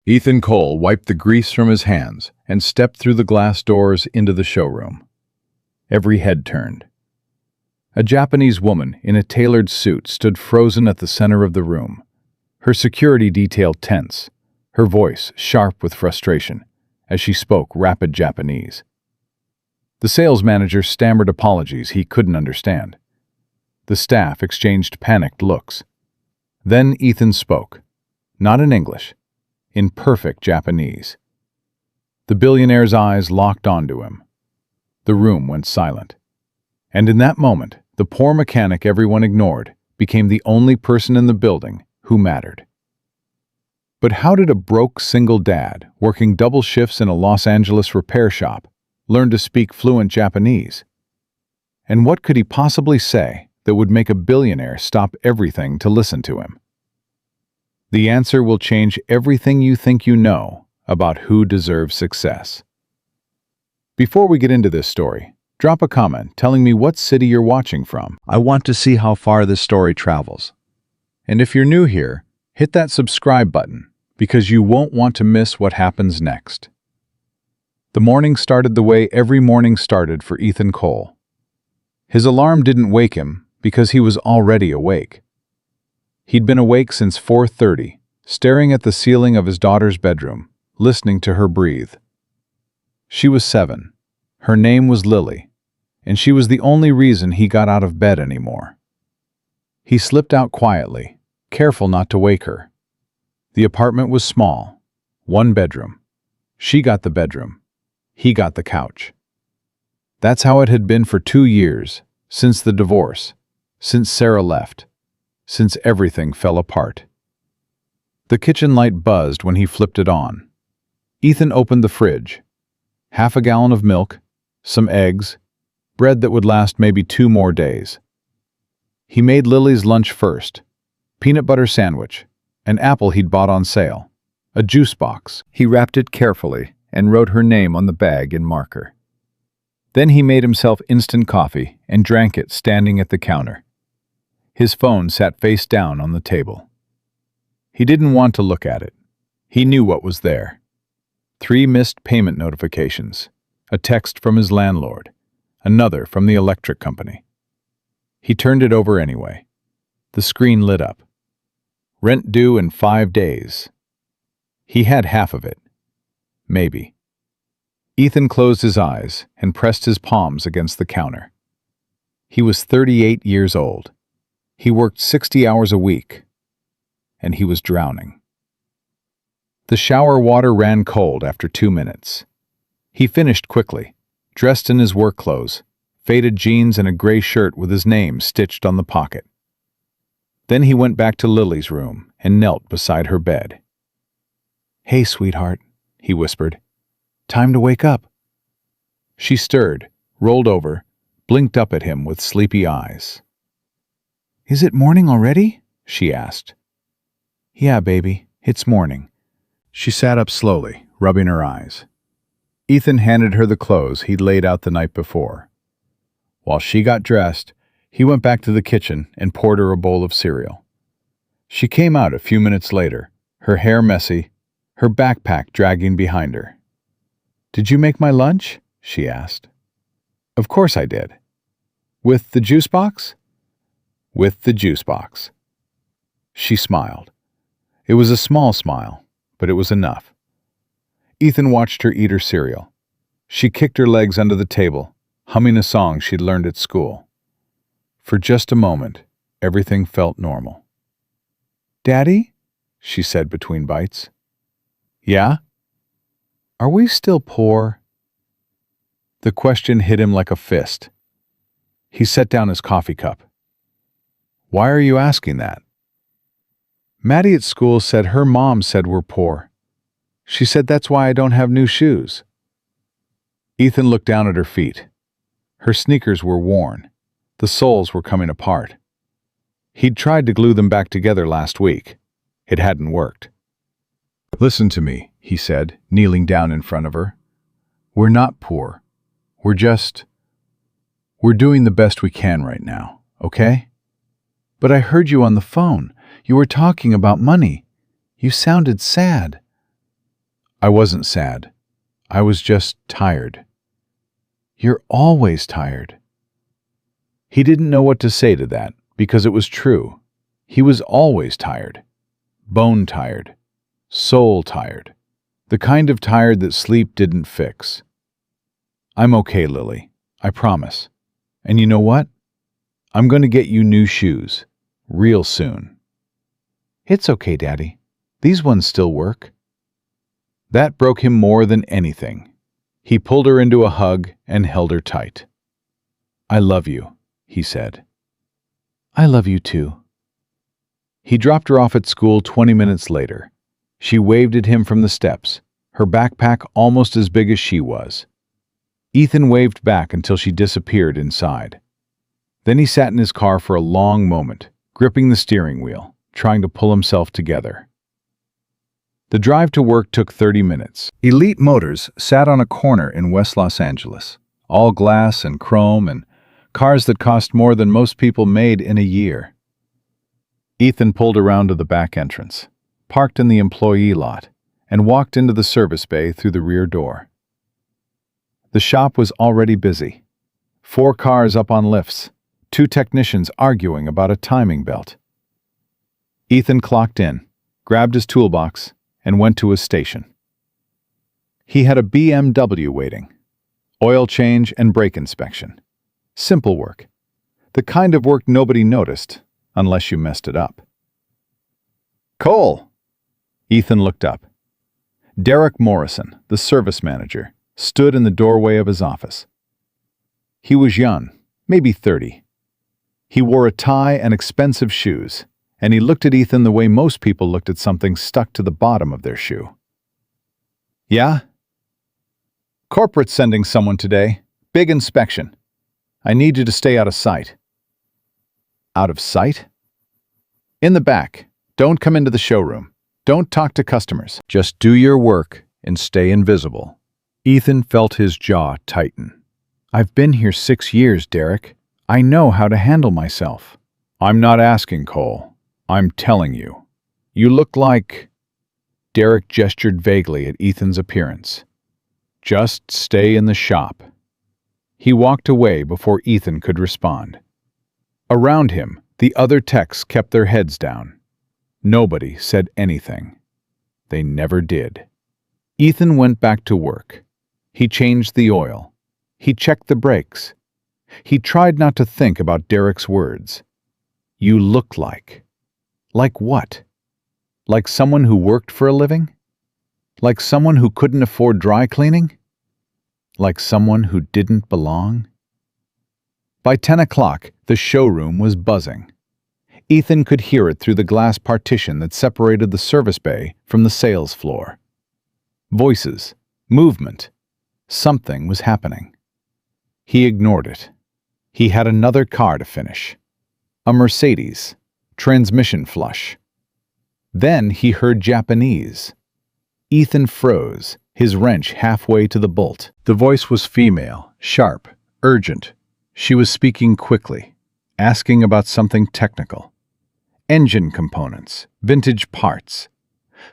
Ethan Cole wiped the grease from his hands and stepped through the glass doors into the showroom. Every head turned. A Japanese woman in a tailored suit stood frozen at the center of the room, her security detail tense, her voice sharp with frustration as she spoke rapid Japanese. The sales manager stammered apologies he couldn't understand. The staff exchanged panicked looks. Then Ethan spoke, not in English, in perfect Japanese. The billionaire's eyes locked onto him. The room went silent. And in that moment, the poor mechanic everyone ignored became the only person in the building who mattered. But how did a broke single dad, working double shifts in a Los Angeles repair shop, learn to speak fluent Japanese? And what could he possibly say that would make a billionaire stop everything to listen to him? The answer will change everything you think you know about who deserves success. Before we get into this story, drop a comment telling me what city you're watching from. I want to see how far this story travels. And if you're new here, hit that subscribe button because you won't want to miss what happens next. The morning started the way every morning started for Ethan Cole. His alarm didn't wake him because he was already awake. He'd been awake since 4:30, staring at the ceiling of his daughter's bedroom, listening to her breathe. She was 7. Her name was Lily, and she was the only reason he got out of bed anymore. He slipped out quietly, careful not to wake her. The apartment was small, 1 bedroom. She got the bedroom. He got the couch. That's how it had been for 2 years, since the divorce, since Sarah left, since everything fell apart. The kitchen light buzzed when he flipped it on. Ethan opened the fridge. Half a gallon of milk, some eggs, bread that would last maybe 2 more days. He made Lily's lunch first. Peanut butter sandwich, an apple he'd bought on sale, a juice box. He wrapped it carefully and wrote her name on the bag in marker. Then he made himself instant coffee and drank it standing at the counter. His phone sat face down on the table. He didn't want to look at it. He knew what was there. 3 missed payment notifications, a text from his landlord, another from the electric company. He turned it over anyway. The screen lit up. Rent due in 5 days. He had half of it. Maybe. Ethan closed his eyes and pressed his palms against the counter. He was 38 years old. He worked 60 hours a week, and he was drowning. The shower water ran cold after 2 minutes. He finished quickly, dressed in his work clothes, faded jeans and a gray shirt with his name stitched on the pocket. Then he went back to Lily's room and knelt beside her bed. "Hey, sweetheart," he whispered. "Time to wake up." She stirred, rolled over, blinked up at him with sleepy eyes. "Is it morning already?" she asked. "Yeah, baby, it's morning." She sat up slowly, rubbing her eyes. Ethan handed her the clothes he'd laid out the night before. While she got dressed, he went back to the kitchen and poured her a bowl of cereal. She came out a few minutes later, her hair messy, her backpack dragging behind her. "Did you make my lunch?" she asked. "Of course I did." "With the juice box?" "With the juice box." She smiled. It was a small smile, but it was enough. Ethan watched her eat her cereal. She kicked her legs under the table, humming a song she'd learned at school. For just a moment, everything felt normal. "Daddy?" she said between bites. "Yeah?" "Are we still poor?" The question hit him like a fist. He set down his coffee cup. "Why are you asking that?" "Maddie at school said her mom said we're poor. She said that's why I don't have new shoes." Ethan looked down at her feet. Her sneakers were worn. The soles were coming apart. He'd tried to glue them back together last week. It hadn't worked. "Listen to me," he said, kneeling down in front of her. "We're not poor. We're doing the best we can right now, okay?" "But I heard you on the phone. You were talking about money. You sounded sad." I wasn't sad. I was just tired. You're always tired. He didn't know what to say to that, because it was true. He was always tired. Bone tired. Soul tired. The kind of tired that sleep didn't fix. I'm okay, Lily. I promise. And you know what? I'm going to get you new shoes. Real soon. It's okay, Daddy. These ones still work. That broke him more than anything. He pulled her into a hug and held her tight. I love you, he said. I love you too. He dropped her off at school 20 minutes later. She waved at him from the steps, her backpack almost as big as she was. Ethan waved back until she disappeared inside. Then he sat in his car for a long moment, gripping the steering wheel, trying to pull himself together. The drive to work took 30 minutes. Elite Motors sat on a corner in West Los Angeles, all glass and chrome and cars that cost more than most people made in a year. Ethan pulled around to the back entrance, parked in the employee lot, and walked into the service bay through the rear door. The shop was already busy. 4 cars up on lifts, 2 technicians arguing about a timing belt. Ethan clocked in, grabbed his toolbox, and went to his station. He had a BMW waiting. Oil change and brake inspection. Simple work. The kind of work nobody noticed, unless you messed it up. Cole! Ethan looked up. Derek Morrison, the service manager, stood in the doorway of his office. He was young, maybe 30. He wore a tie and expensive shoes, and he looked at Ethan the way most people looked at something stuck to the bottom of their shoe. Yeah? Corporate's sending someone today. Big inspection. I need you to stay out of sight. Out of sight? In the back. Don't come into the showroom. Don't talk to customers. Just do your work and stay invisible. Ethan felt his jaw tighten. I've been here 6 years, Derek. I know how to handle myself. I'm not asking, Cole. I'm telling you. You look like... Derek gestured vaguely at Ethan's appearance. Just stay in the shop. He walked away before Ethan could respond. Around him, the other techs kept their heads down. Nobody said anything. They never did. Ethan went back to work. He changed the oil. He checked the brakes. He tried not to think about Derek's words. You look like... Like what? Like someone who worked for a living? Like someone who couldn't afford dry cleaning? Like someone who didn't belong? By 10 o'clock, the showroom was buzzing. Ethan could hear it through the glass partition that separated the service bay from the sales floor. Voices, movement. Something was happening. He ignored it. He had another car to finish. A Mercedes. Transmission flush. Then he heard Japanese. Ethan froze, his wrench halfway to the bolt. The voice was female, sharp, urgent. She was speaking quickly, asking about something technical. Engine components, vintage parts.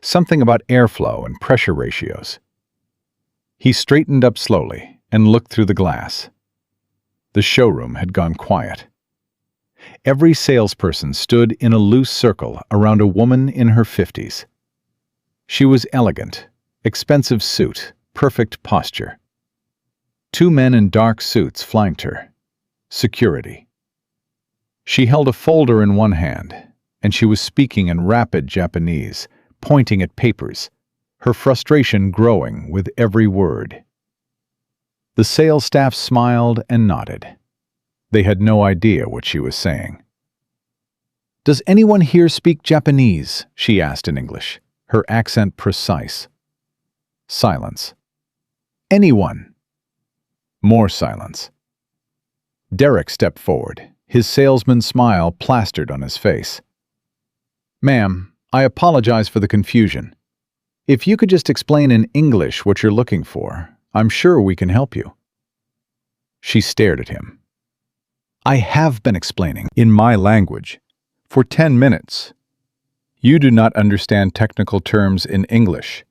Something about airflow and pressure ratios. He straightened up slowly and looked through the glass. The showroom had gone quiet. Every salesperson stood in a loose circle around a woman in her 50s. She was elegant, expensive suit, perfect posture. 2 men in dark suits flanked her. Security. She held a folder in one hand, and she was speaking in rapid Japanese, pointing at papers, her frustration growing with every word. The sales staff smiled and nodded. They had no idea what she was saying. Does anyone here speak Japanese? She asked in English, her accent precise. Silence. Anyone? More silence. Derek stepped forward, his salesman's smile plastered on his face. Ma'am, I apologize for the confusion. If you could just explain in English what you're looking for, I'm sure we can help you. She stared at him. I have been explaining, in my language, for 10 minutes. You do not understand technical terms in English.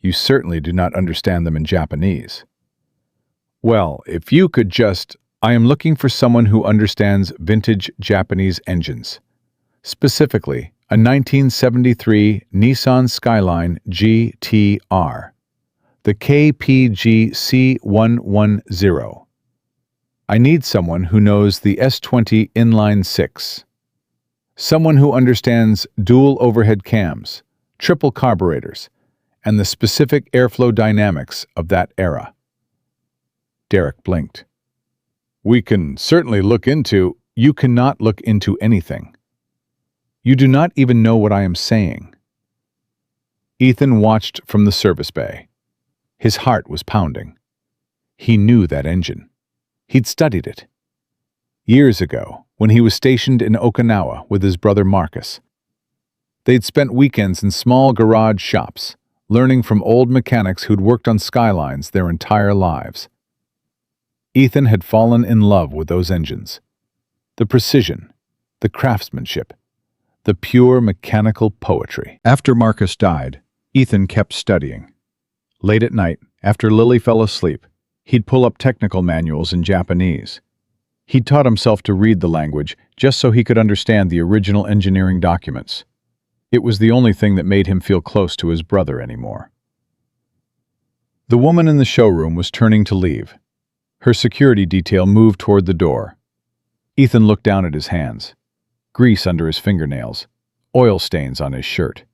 You certainly do not understand them in Japanese. Well, if you could just... I am looking for someone who understands vintage Japanese engines. Specifically, a 1973 Nissan Skyline GTR, the KPG C110. I need someone who knows the S20 inline 6. Someone who understands dual overhead cams, triple carburetors, and the specific airflow dynamics of that era. Derek blinked. We can certainly look into... You cannot look into anything. You do not even know what I am saying. Ethan watched from the service bay. His heart was pounding. He knew that engine. He'd studied it. Years ago, when he was stationed in Okinawa with his brother Marcus. They'd spent weekends in small garage shops, learning from old mechanics who'd worked on Skylines their entire lives. Ethan had fallen in love with those engines. The precision, the craftsmanship, the pure mechanical poetry. After Marcus died, Ethan kept studying. Late at night, after Lily fell asleep, he'd pull up technical manuals in Japanese. He'd taught himself to read the language just so he could understand the original engineering documents. It was the only thing that made him feel close to his brother anymore. The woman in the showroom was turning to leave. Her security detail moved toward the door. Ethan looked down at his hands. Grease under his fingernails, oil stains on his shirt.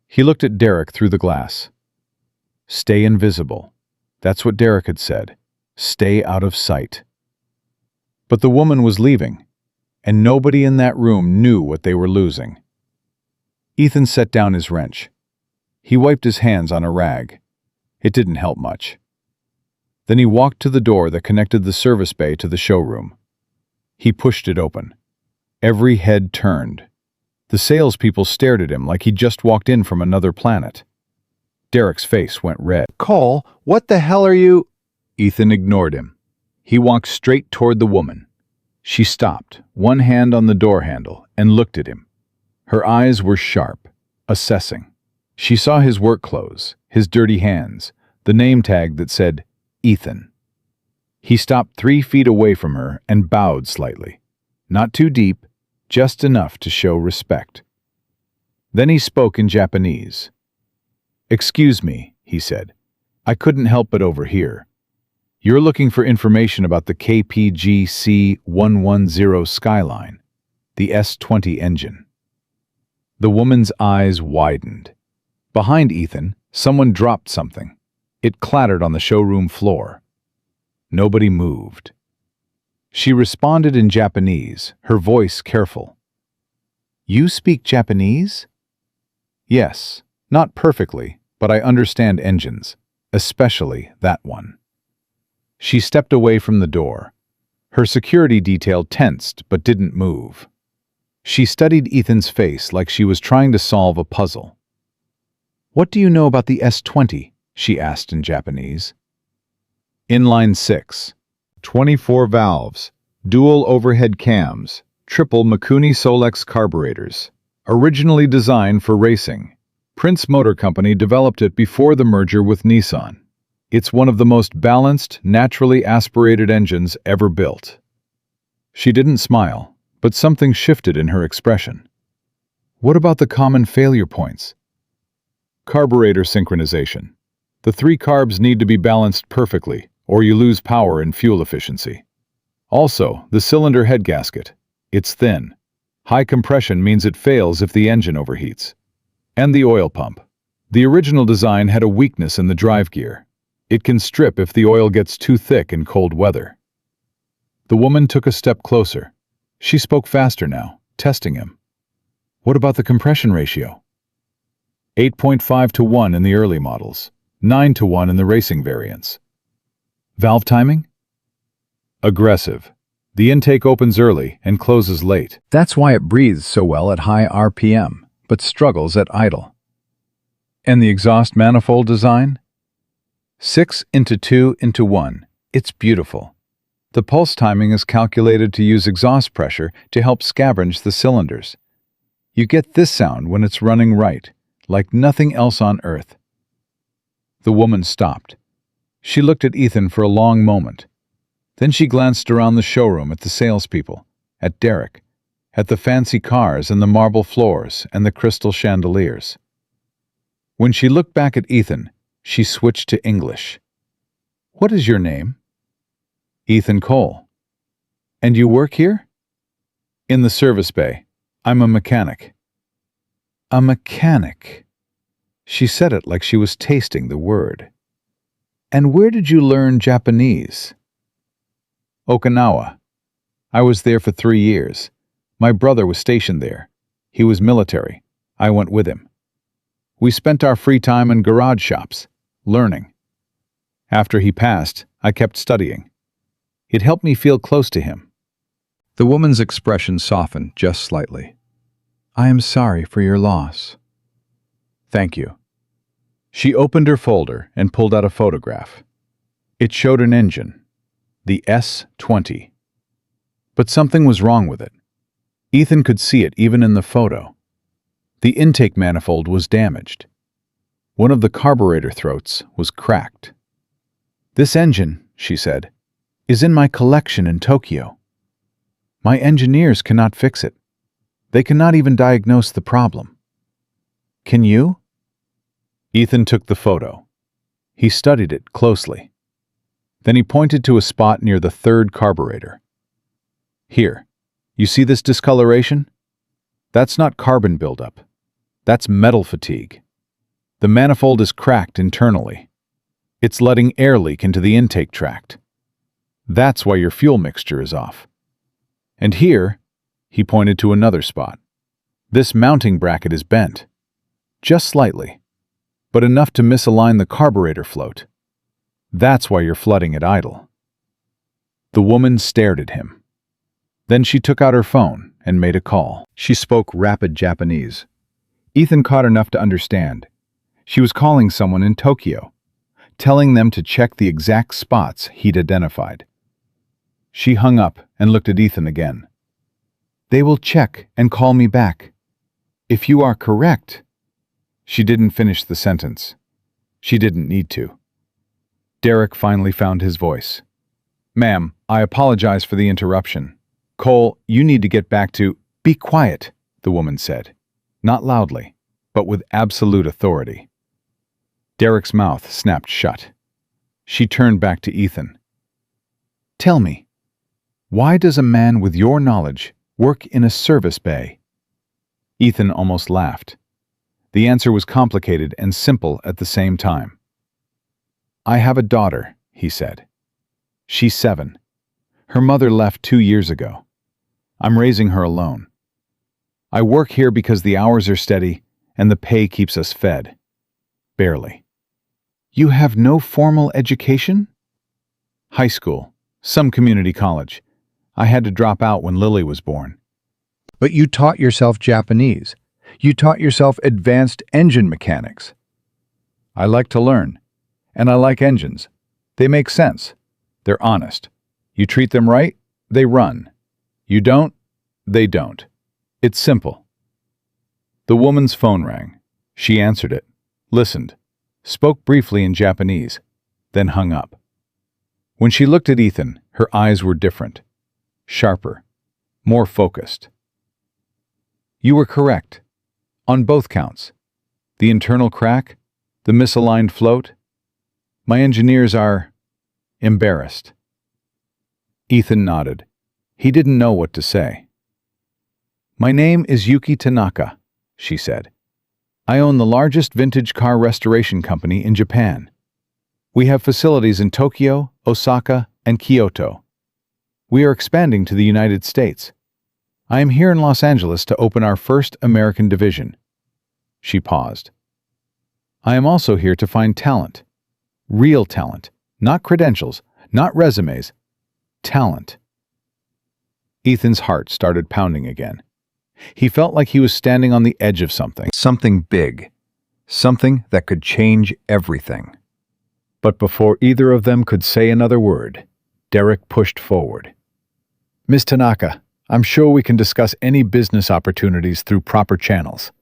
He looked at Derek through the glass. Stay invisible. That's what Derek had said. Stay out of sight. But the woman was leaving, and nobody in that room knew what they were losing. Ethan set down his wrench. He wiped his hands on a rag. It didn't help much. Then he walked to the door that connected the service bay to the showroom. He pushed it open. Every head turned. The salespeople stared at him like he'd just walked in from another planet. Derek's face went red. Cole, what the hell are you... Ethan ignored him. He walked straight toward the woman. She stopped, one hand on the door handle, and looked at him. Her eyes were sharp, assessing. She saw his work clothes, his dirty hands, the name tag that said, Ethan. He stopped 3 feet away from her and bowed slightly. Not too deep, just enough to show respect. Then he spoke in Japanese. Excuse me, he said. I couldn't help but overhear. You're looking for information about the KPG C110 Skyline, the S20 engine. The woman's eyes widened. Behind Ethan, someone dropped something. It clattered on the showroom floor. Nobody moved. She responded in Japanese, her voice careful. You speak Japanese? Yes, not perfectly, but I understand engines, especially that one. She stepped away from the door. Her security detail tensed but didn't move. She studied Ethan's face like she was trying to solve a puzzle. What do you know about the S20? She asked in Japanese. Inline 6, 24 valves, dual overhead cams, triple Mikuni Solex carburetors. Originally designed for racing, Prince Motor Company developed it before the merger with Nissan. It's one of the most balanced, naturally aspirated engines ever built. She didn't smile, but something shifted in her expression. What about the common failure points? Carburetor synchronization. The 3 carbs need to be balanced perfectly, or you lose power and fuel efficiency. Also, the cylinder head gasket. It's thin. High compression means it fails if the engine overheats. And the oil pump. The original design had a weakness in the drive gear. It can strip if the oil gets too thick in cold weather. The woman took a step closer. She spoke faster now, testing him. What about the compression ratio? 8.5 to 1 in the early models, 9 to 1 in the racing variants. Valve timing? Aggressive. The intake opens early and closes late. That's why it breathes so well at high RPM, but struggles at idle. And the exhaust manifold design? 6 into 2 into 1. It's beautiful. The pulse timing is calculated to use exhaust pressure to help scavenge the cylinders. You get this sound when it's running right, like nothing else on Earth. The woman stopped. She looked at Ethan for a long moment. Then she glanced around the showroom at the salespeople, at Derek, at the fancy cars and the marble floors and the crystal chandeliers. When she looked back at Ethan, she switched to English. "What is your name?" "Ethan Cole." "And you work here?" "In the service bay. I'm a mechanic." "A mechanic." She said it like she was tasting the word. "And where did you learn Japanese?" "Okinawa. I was there for 3 years. My brother was stationed there. He was military. I went with him. We spent our free time in garage shops, learning. After he passed, I kept studying. It helped me feel close to him." The woman's expression softened just slightly. "I am sorry for your loss." "Thank you." She opened her folder and pulled out a photograph. It showed an engine, the S-20. But something was wrong with it. Ethan could see it even in the photo. The intake manifold was damaged. One of the carburetor throats was cracked. "This engine," she said, "is in my collection in Tokyo. My engineers cannot fix it. They cannot even diagnose the problem. Can you?" Ethan took the photo. He studied it closely. Then he pointed to a spot near the third carburetor. "Here, you see this discoloration? That's not carbon buildup. That's metal fatigue. The manifold is cracked internally. It's letting air leak into the intake tract. That's why your fuel mixture is off. And here," he pointed to another spot, "this mounting bracket is bent. Just slightly, but enough to misalign the carburetor float. That's why you're flooding at idle." The woman stared at him. Then she took out her phone and made a call. She spoke rapid Japanese. Ethan caught enough to understand. She was calling someone in Tokyo, telling them to check the exact spots he'd identified. She hung up and looked at Ethan again. "They will check and call me back. If you are correct—" She didn't finish the sentence. She didn't need to. Derek finally found his voice. "Ma'am, I apologize for the interruption. Cole, you need to get back to—" "Be quiet," the woman said. Not loudly, but with absolute authority. Derek's mouth snapped shut. She turned back to Ethan. "Tell me, why does a man with your knowledge work in a service bay?" Ethan almost laughed. The answer was complicated and simple at the same time. "I have a daughter," he said. "She's 7. Her mother left 2 years ago. I'm raising her alone. I work here because the hours are steady and the pay keeps us fed. Barely." "You have no formal education?" "High school, some community college. I had to drop out when Lily was born." But you taught yourself Japanese. You taught yourself advanced engine mechanics. "I like to learn, and I like engines. They make sense. They're honest. You treat them right, they run. You don't, they don't. It's simple." The woman's phone rang. She answered it, listened, spoke briefly in Japanese, then hung up. When she looked at Ethan, her eyes were different, sharper, more focused. "You were correct. On both counts. The internal crack, the misaligned float. My engineers are embarrassed." Ethan nodded. He didn't know what to say. "My name is Yuki Tanaka," she said. "I own the largest vintage car restoration company in Japan. We have facilities in Tokyo, Osaka, and Kyoto. We are expanding to the United States. I am here in Los Angeles to open our first American division." She paused. "I am also here to find talent. Real talent. Not credentials, not resumes. Talent." Ethan's heart started pounding again. He felt like he was standing on the edge of something. Something big. Something that could change everything. But before either of them could say another word, Derek pushed forward. "Miss Tanaka, I'm sure we can discuss any business opportunities through proper channels.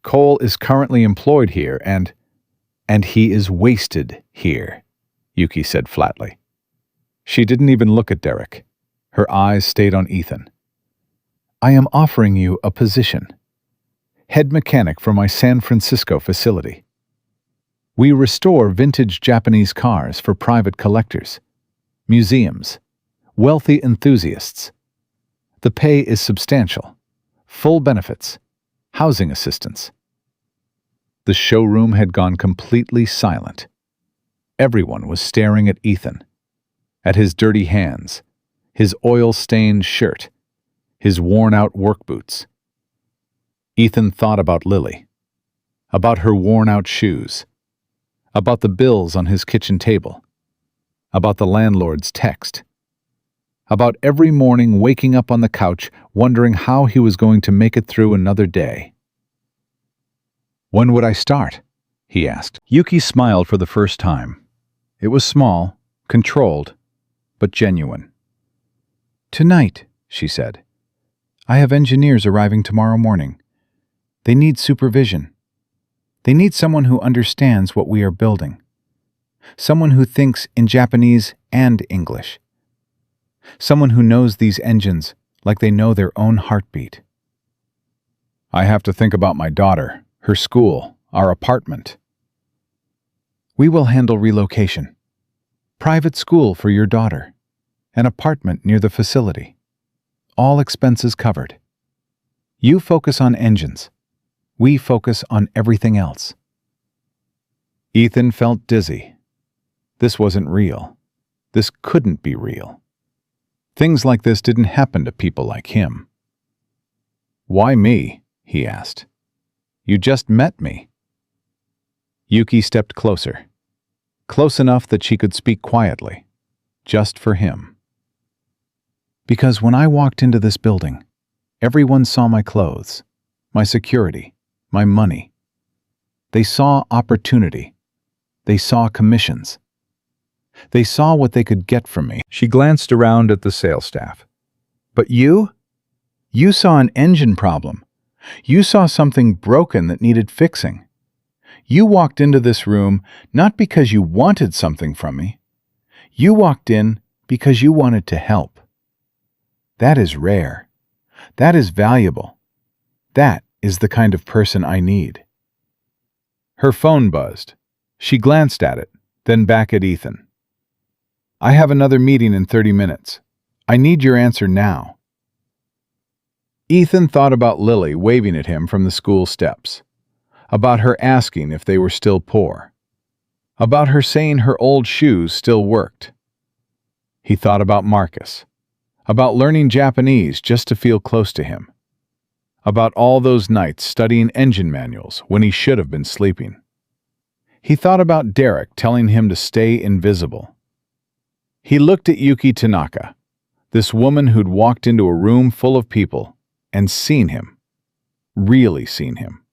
Cole is currently employed here and "And he is wasted here," Yuki said flatly. She didn't even look at Derek. Her eyes stayed on Ethan. "I am offering you a position. Head mechanic for my San Francisco facility. We restore vintage Japanese cars for private collectors, museums, wealthy enthusiasts. The pay is substantial. Full benefits, housing assistance." The showroom had gone completely silent. Everyone was staring at Ethan, at his dirty hands, his oil-stained shirt, his worn-out work boots. Ethan thought about Lily, about her worn-out shoes, about the bills on his kitchen table, about the landlord's text, about every morning waking up on the couch wondering how he was going to make it through another day. "When would I start?" he asked. Yuki smiled for the first time. It was small, controlled, but genuine. "Tonight," she said. "I have engineers arriving tomorrow morning. They need supervision. They need someone who understands what we are building. Someone who thinks in Japanese and English. Someone who knows these engines like they know their own heartbeat." "I have to think about my daughter, her school, our apartment." "We will handle relocation. Private school for your daughter. An apartment near the facility. All expenses covered. You focus on engines. We focus on everything else." Ethan felt dizzy. This wasn't real. This couldn't be real. Things like this didn't happen to people like him. "Why me?" he asked. "You just met me." Yuki stepped closer. Close enough that she could speak quietly, just for him. "Because when I walked into this building, everyone saw my clothes, my security, my money. They saw opportunity. They saw commissions. They saw what they could get from me." She glanced around at the sales staff. "But you? You saw an engine problem. You saw something broken that needed fixing. You walked into this room not because you wanted something from me. You walked in because you wanted to help. That is rare. That is valuable. That is the kind of person I need." Her phone buzzed. She glanced at it, then back at Ethan. "I have another meeting in 30 minutes. I need your answer now." Ethan thought about Lily waving at him from the school steps, about her asking if they were still poor, about her saying her old shoes still worked. He thought about Marcus, about learning Japanese just to feel close to him, about all those nights studying engine manuals when he should have been sleeping. He thought about Derek telling him to stay invisible. He looked at Yuki Tanaka, this woman who'd walked into a room full of people and seen him, really seen him.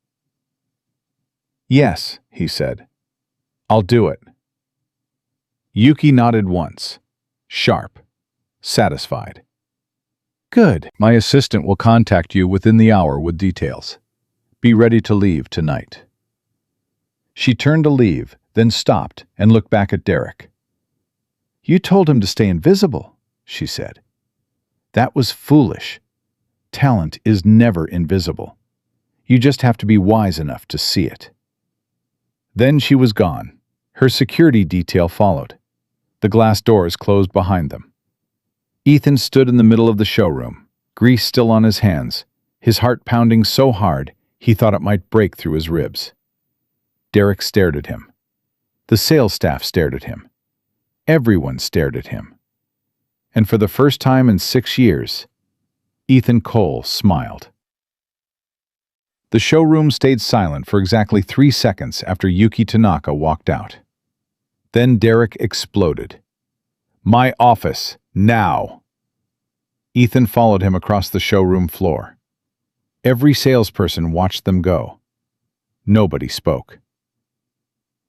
"Yes," he said. "I'll do it." Yuki nodded once, sharp, satisfied. "Good. My assistant will contact you within the hour with details. Be ready to leave tonight." She turned to leave, then stopped and looked back at Derek. "You told him to stay invisible," she said. "That was foolish. Talent is never invisible. You just have to be wise enough to see it." Then she was gone. Her security detail followed. The glass doors closed behind them. Ethan stood in the middle of the showroom, grease still on his hands, his heart pounding so hard he thought it might break through his ribs. Derek stared at him. The sales staff stared at him. Everyone stared at him. And for the first time in 6 years, Ethan Cole smiled. The showroom stayed silent for exactly 3 seconds after Yuki Tanaka walked out. Then Derek exploded. "My office, now!" Ethan followed him across the showroom floor. Every salesperson watched them go. Nobody spoke.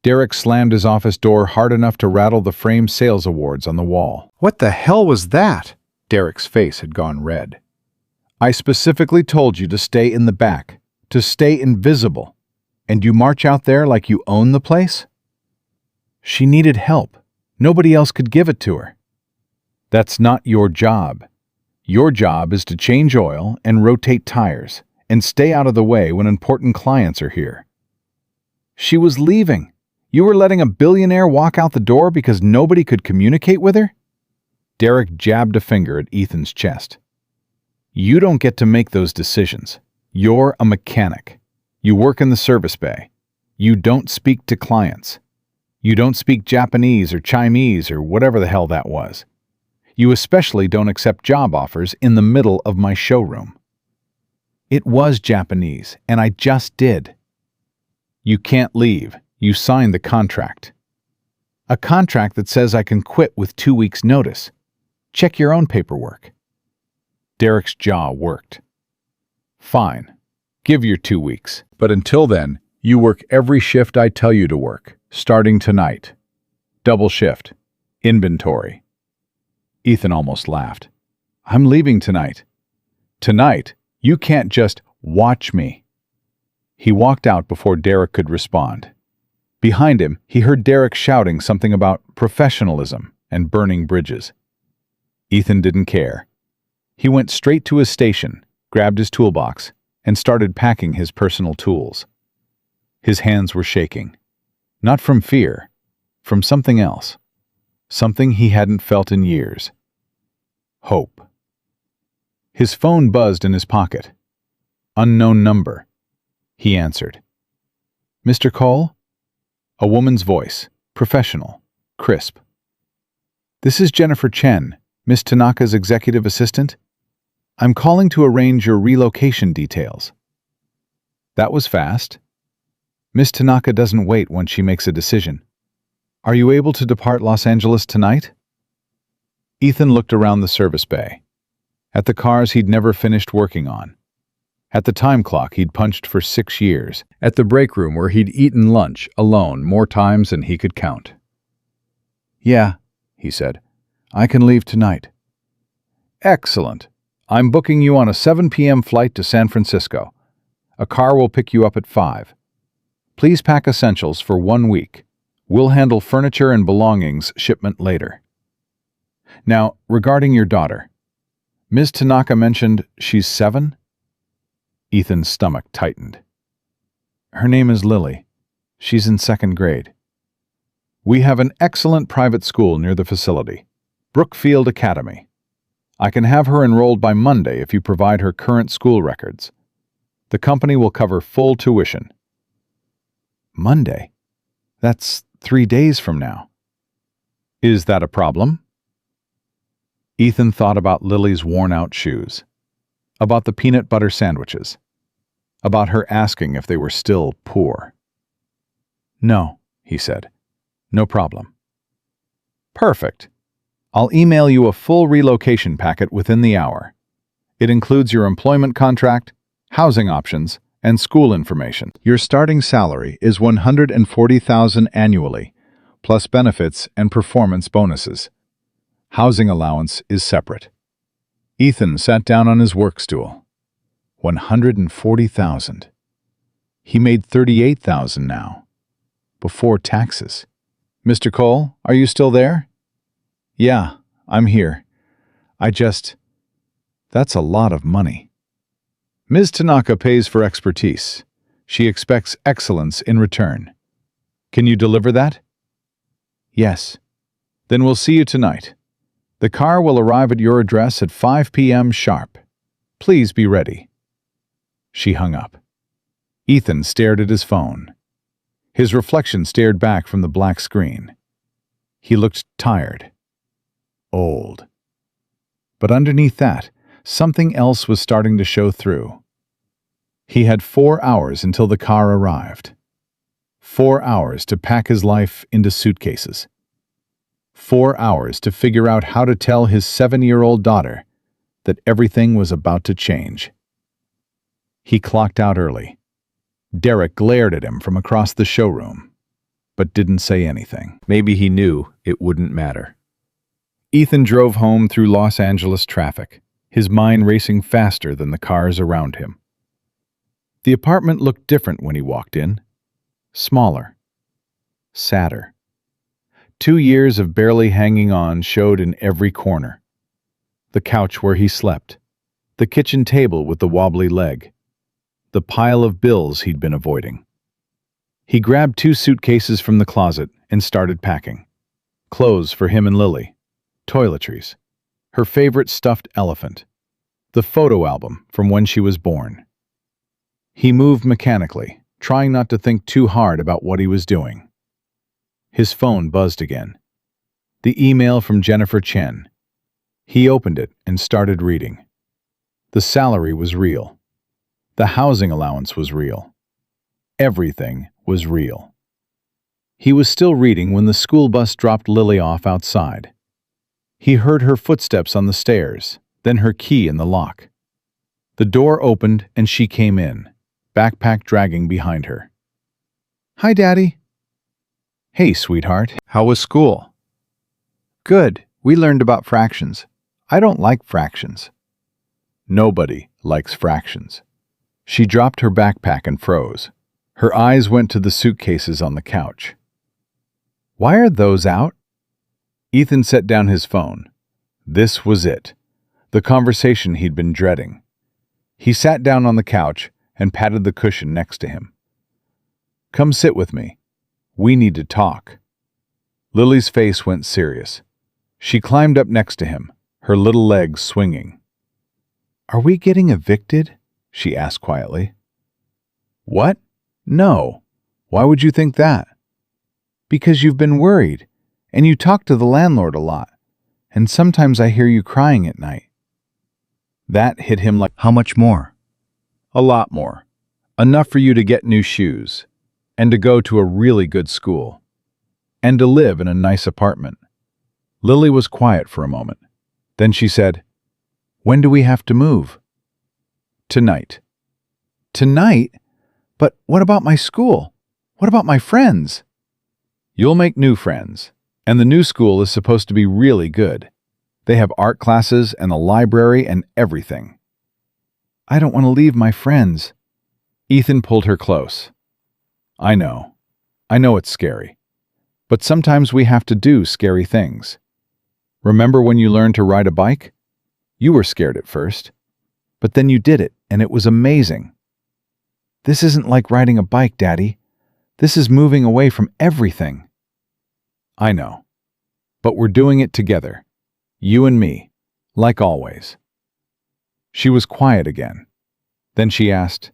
Derek slammed his office door hard enough to rattle the framed sales awards on the wall. "What the hell was that?" Derek's face had gone red. "I specifically told you to stay in the back, to stay invisible, and you march out there like you own the place?" She needed help. Nobody else could give it to her. That's not your job. Your job is to change oil and rotate tires and stay out of the way when important clients are here. She was leaving. You were letting a billionaire walk out the door because nobody could communicate with her? Derek jabbed a finger at Ethan's chest. You don't get to make those decisions. You're a mechanic. You work in the service bay. You don't speak to clients. You don't speak Japanese or Chinese or whatever the hell that was. You especially don't accept job offers in the middle of my showroom. It was Japanese, and I just did. You can't leave. You signed the contract. A contract that says I can quit with 2 weeks' notice. Check your own paperwork. Derek's jaw worked. Fine. Give your 2 weeks. But until then, you work every shift I tell you to work, starting tonight. Double shift. Inventory. Ethan almost laughed. I'm leaving tonight. Tonight? You can't just watch me. He walked out before Derek could respond. Behind him, he heard Derek shouting something about professionalism and burning bridges. Ethan didn't care. He went straight to his station, grabbed his toolbox, and started packing his personal tools. His hands were shaking. Not from fear, from something else. Something he hadn't felt in years. Hope. His phone buzzed in his pocket. Unknown number. He answered. Mr. Cole? A woman's voice, professional, crisp. This is Jennifer Chen, Miss Tanaka's executive assistant. I'm calling to arrange your relocation details. That was fast. Miss Tanaka doesn't wait when she makes a decision. Are you able to depart Los Angeles tonight? Ethan looked around the service bay. At the cars he'd never finished working on. At the time clock he'd punched for 6 years. At the break room where he'd eaten lunch alone more times than he could count. Yeah, he said. I can leave tonight. Excellent. I'm booking you on a 7 p.m. flight to San Francisco. A car will pick you up at 5. Please pack essentials for 1 week. We'll handle furniture and belongings shipment later. Now, regarding your daughter. Ms. Tanaka mentioned she's 7? Ethan's stomach tightened. Her name is Lily. She's in 2nd grade. We have an excellent private school near the facility, Brookfield Academy. I can have her enrolled by Monday if you provide her current school records. The company will cover full tuition. Monday? That's 3 days from now. Is that a problem? Ethan thought about Lily's worn-out shoes, about the peanut butter sandwiches, about her asking if they were still poor. No, he said. No problem. Perfect. I'll email you a full relocation packet within the hour. It includes your employment contract, housing options, and school information. Your starting salary is $140,000 annually, plus benefits and performance bonuses. Housing allowance is separate. Ethan sat down on his work stool. $140,000. He made $38,000 now, before taxes. Mr. Cole, are you still there? Yeah, I'm here. That's a lot of money. Ms. Tanaka pays for expertise. She expects excellence in return. Can you deliver that? Yes. Then we'll see you tonight. The car will arrive at your address at 5 p.m. sharp. Please be ready. She hung up. Ethan stared at his phone. His reflection stared back from the black screen. He looked tired. Old. But underneath that, something else was starting to show through. He had 4 hours until the car arrived. 4 hours to pack his life into suitcases. 4 hours to figure out how to tell his 7-year-old daughter that everything was about to change. He clocked out early. Derek glared at him from across the showroom, but didn't say anything. Maybe he knew it wouldn't matter. Ethan drove home through Los Angeles traffic, his mind racing faster than the cars around him. The apartment looked different when he walked in. Smaller. Sadder. 2 years of barely hanging on showed in every corner. The couch where he slept, the kitchen table with the wobbly leg, the pile of bills he'd been avoiding. He grabbed 2 suitcases from the closet and started packing. Clothes for him and Lily, toiletries, her favorite stuffed elephant, the photo album from when she was born. He moved mechanically, trying not to think too hard about what he was doing. His phone buzzed again. The email from Jennifer Chen. He opened it and started reading. The salary was real. The housing allowance was real. Everything was real. He was still reading when the school bus dropped Lily off outside. He heard her footsteps on the stairs, then her key in the lock. The door opened and she came in, backpack dragging behind her. "Hi, Daddy." "Hey, sweetheart. How was school?" "Good. We learned about fractions. I don't like fractions." Nobody likes fractions. She dropped her backpack and froze. Her eyes went to the suitcases on the couch. "Why are those out?" Ethan set down his phone. This was it, the conversation he'd been dreading. He sat down on the couch and patted the cushion next to him. "Come sit with me. We need to talk." Lily's face went serious. She climbed up next to him, her little legs swinging. "Are we getting evicted?" she asked quietly. "What? No. Why would you think that?" "Because you've been worried, and you talk to the landlord a lot, and sometimes I hear you crying at night." That hit him like, "How much more?" "A lot more. Enough for you to get new shoes, and to go to a really good school, and to live in a nice apartment." Lily was quiet for a moment. Then she said, "When do we have to move?" "Tonight." "Tonight? But what about my school? What about my friends?" "You'll make new friends, and the new school is supposed to be really good. They have art classes and a library and everything." "I don't want to leave my friends." Ethan pulled her close. I know it's scary. But sometimes we have to do scary things. Remember when you learned to ride a bike? You were scared at first, but then you did it, and it was amazing." "This isn't like riding a bike, Daddy. This is moving away from everything." "I know. But we're doing it together. You and me, like always." She was quiet again. Then she asked,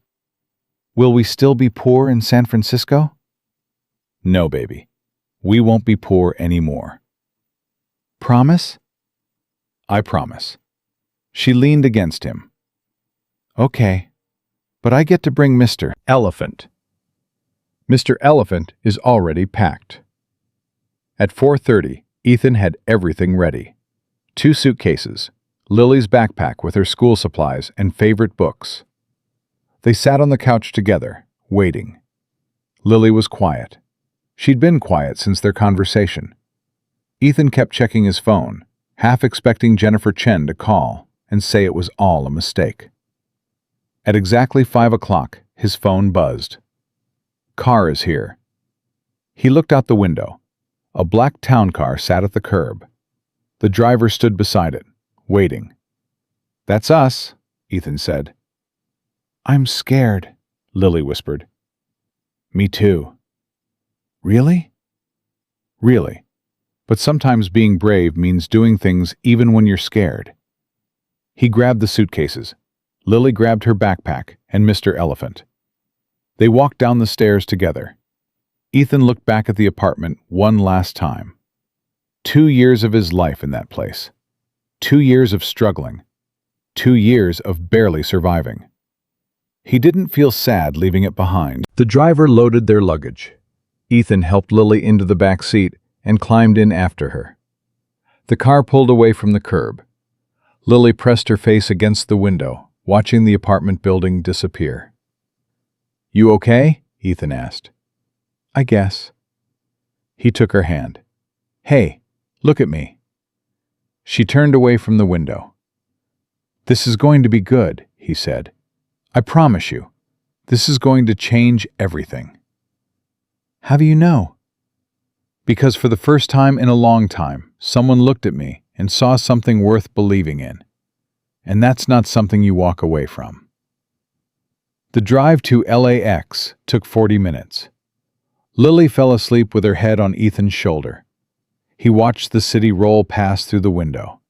"Will we still be poor in San Francisco?" "No, baby. We won't be poor anymore." "Promise?" "I promise." She leaned against him. "Okay. But I get to bring Mr. Elephant." Mr. Elephant is already packed. At 4:30, Ethan had everything ready. 2 suitcases, Lily's backpack with her school supplies and favorite books. They sat on the couch together, waiting. Lily was quiet. She'd been quiet since their conversation. Ethan kept checking his phone, half expecting Jennifer Chen to call and say it was all a mistake. At exactly 5 o'clock, his phone buzzed. "Car is here." He looked out the window. A black town car sat at the curb. The driver stood beside it, waiting. "That's us," Ethan said. "I'm scared," Lily whispered. "Me too." "Really?" "Really. But sometimes being brave means doing things even when you're scared." He grabbed the suitcases. Lily grabbed her backpack and Mr. Elephant. They walked down the stairs together. Ethan looked back at the apartment one last time. 2 years of his life in that place. 2 years of struggling. 2 years of barely surviving. He didn't feel sad leaving it behind. The driver loaded their luggage. Ethan helped Lily into the back seat and climbed in after her. The car pulled away from the curb. Lily pressed her face against the window, watching the apartment building disappear. "You okay?" Ethan asked. "I guess." He took her hand. "Hey, look at me." She turned away from the window. "This is going to be good," he said. "I promise you. This is going to change everything." "How do you know?" Because for the first time in a long time, someone looked at me and saw something worth believing in. And that's not something you walk away from. The drive to LAX took 40 minutes. Lily fell asleep with her head on Ethan's shoulder. He watched the city roll past through the window.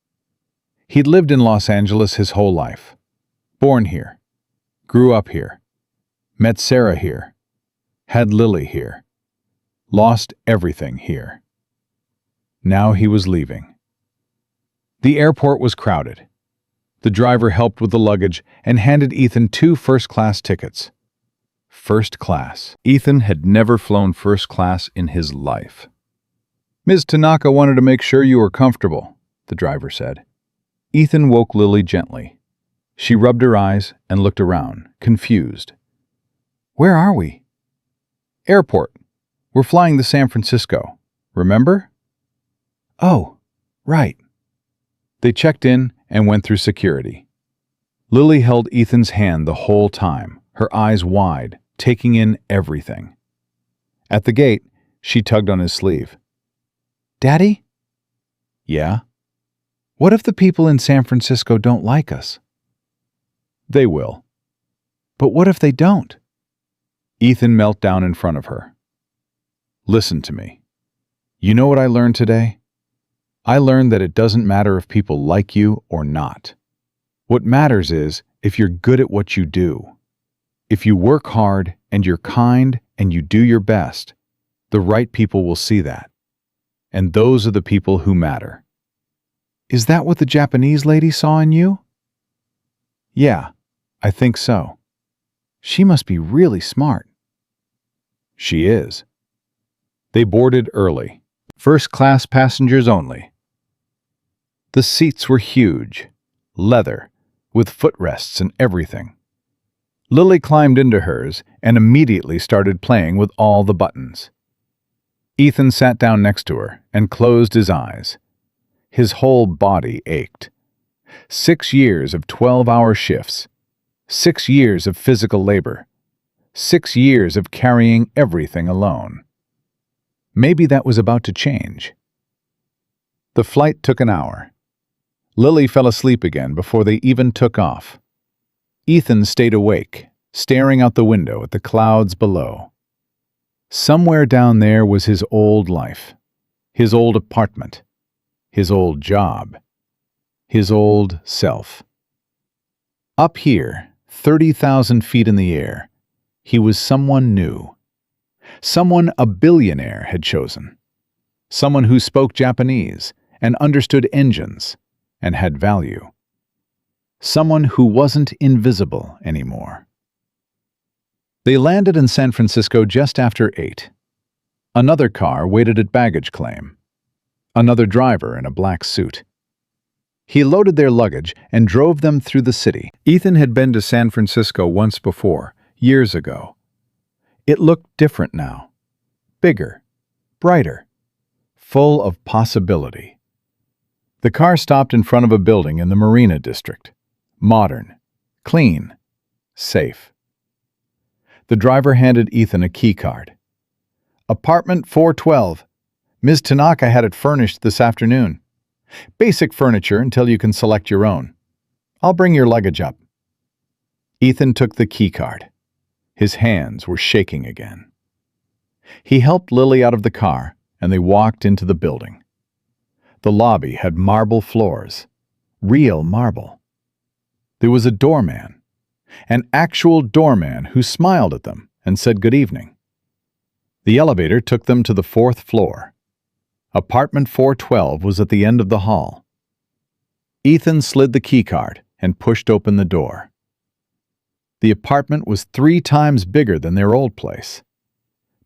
He'd lived in Los Angeles his whole life. Born here. Grew up here. Met Sarah here. Had Lily here. Lost everything here. Now he was leaving. The airport was crowded. The driver helped with the luggage and handed Ethan 2 first-class tickets. First class. Ethan had never flown first class in his life. "Ms. Tanaka wanted to make sure you were comfortable," the driver said. Ethan woke Lily gently. She rubbed her eyes and looked around, confused. "Where are we?" "Airport. We're flying to San Francisco. Remember?" "Oh, right." They checked in and went through security. Lily held Ethan's hand the whole time, her eyes wide, taking in everything. At the gate, she tugged on his sleeve. "Daddy?" "Yeah?" "What if the people in San Francisco don't like us?" "They will." "But what if they don't?" Ethan knelt down in front of her. "Listen to me. You know what I learned today? I learned that it doesn't matter if people like you or not. What matters is if you're good at what you do. If you work hard and you're kind and you do your best, the right people will see that. And those are the people who matter." "Is that what the Japanese lady saw in you?" "Yeah, I think so." "She must be really smart." "She is." They boarded early. First-class passengers only. The seats were huge, leather, with footrests and everything. Lily climbed into hers and immediately started playing with all the buttons. Ethan sat down next to her and closed his eyes. His whole body ached. 6 years of 12-hour shifts. 6 years of physical labor. 6 years of carrying everything alone. Maybe that was about to change. The flight took an hour. Lily fell asleep again before they even took off. Ethan stayed awake, staring out the window at the clouds below. Somewhere down there was his old life, his old apartment, his old job, his old self. Up here, 30,000 feet in the air, he was someone new. Someone a billionaire had chosen. Someone who spoke Japanese and understood engines and had value. Someone who wasn't invisible anymore. They landed in San Francisco just after 8. Another car waited at baggage claim. Another driver in a black suit. He loaded their luggage and drove them through the city. Ethan had been to San Francisco once before, years ago. It looked different now. Bigger, brighter, full of possibility. The car stopped in front of a building in the Marina District. Modern, clean, safe. The driver handed Ethan a key card. "Apartment 412. Ms. Tanaka had it furnished this afternoon. Basic furniture until you can select your own. I'll bring your luggage up." Ethan took the key card. His hands were shaking again. He helped Lily out of the car, and they walked into the building. The lobby had marble floors, real marble. There was a doorman, an actual doorman who smiled at them and said good evening. The elevator took them to the 4th floor. Apartment 412 was at the end of the hall. Ethan slid the keycard and pushed open the door. The apartment was 3 times bigger than their old place.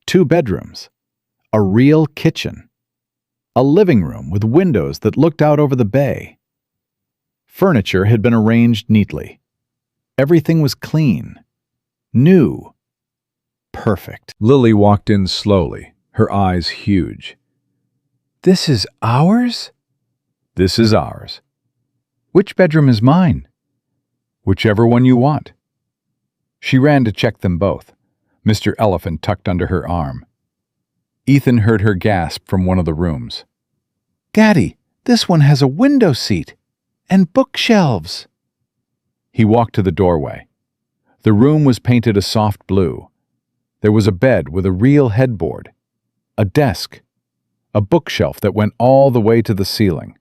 2 bedrooms, a real kitchen, a living room with windows that looked out over the bay. Furniture had been arranged neatly. Everything was clean, new, perfect. Lily walked in slowly, her eyes huge. "This is ours?" "This is ours." "Which bedroom is mine?" "Whichever one you want." She ran to check them both, Mr. Elephant tucked under her arm. Ethan heard her gasp from one of the rooms. Daddy, this one has a window seat and bookshelves. He walked to the doorway. The room was painted a soft blue. There was a bed with a real headboard, a desk, a bookshelf that went all the way to the ceiling,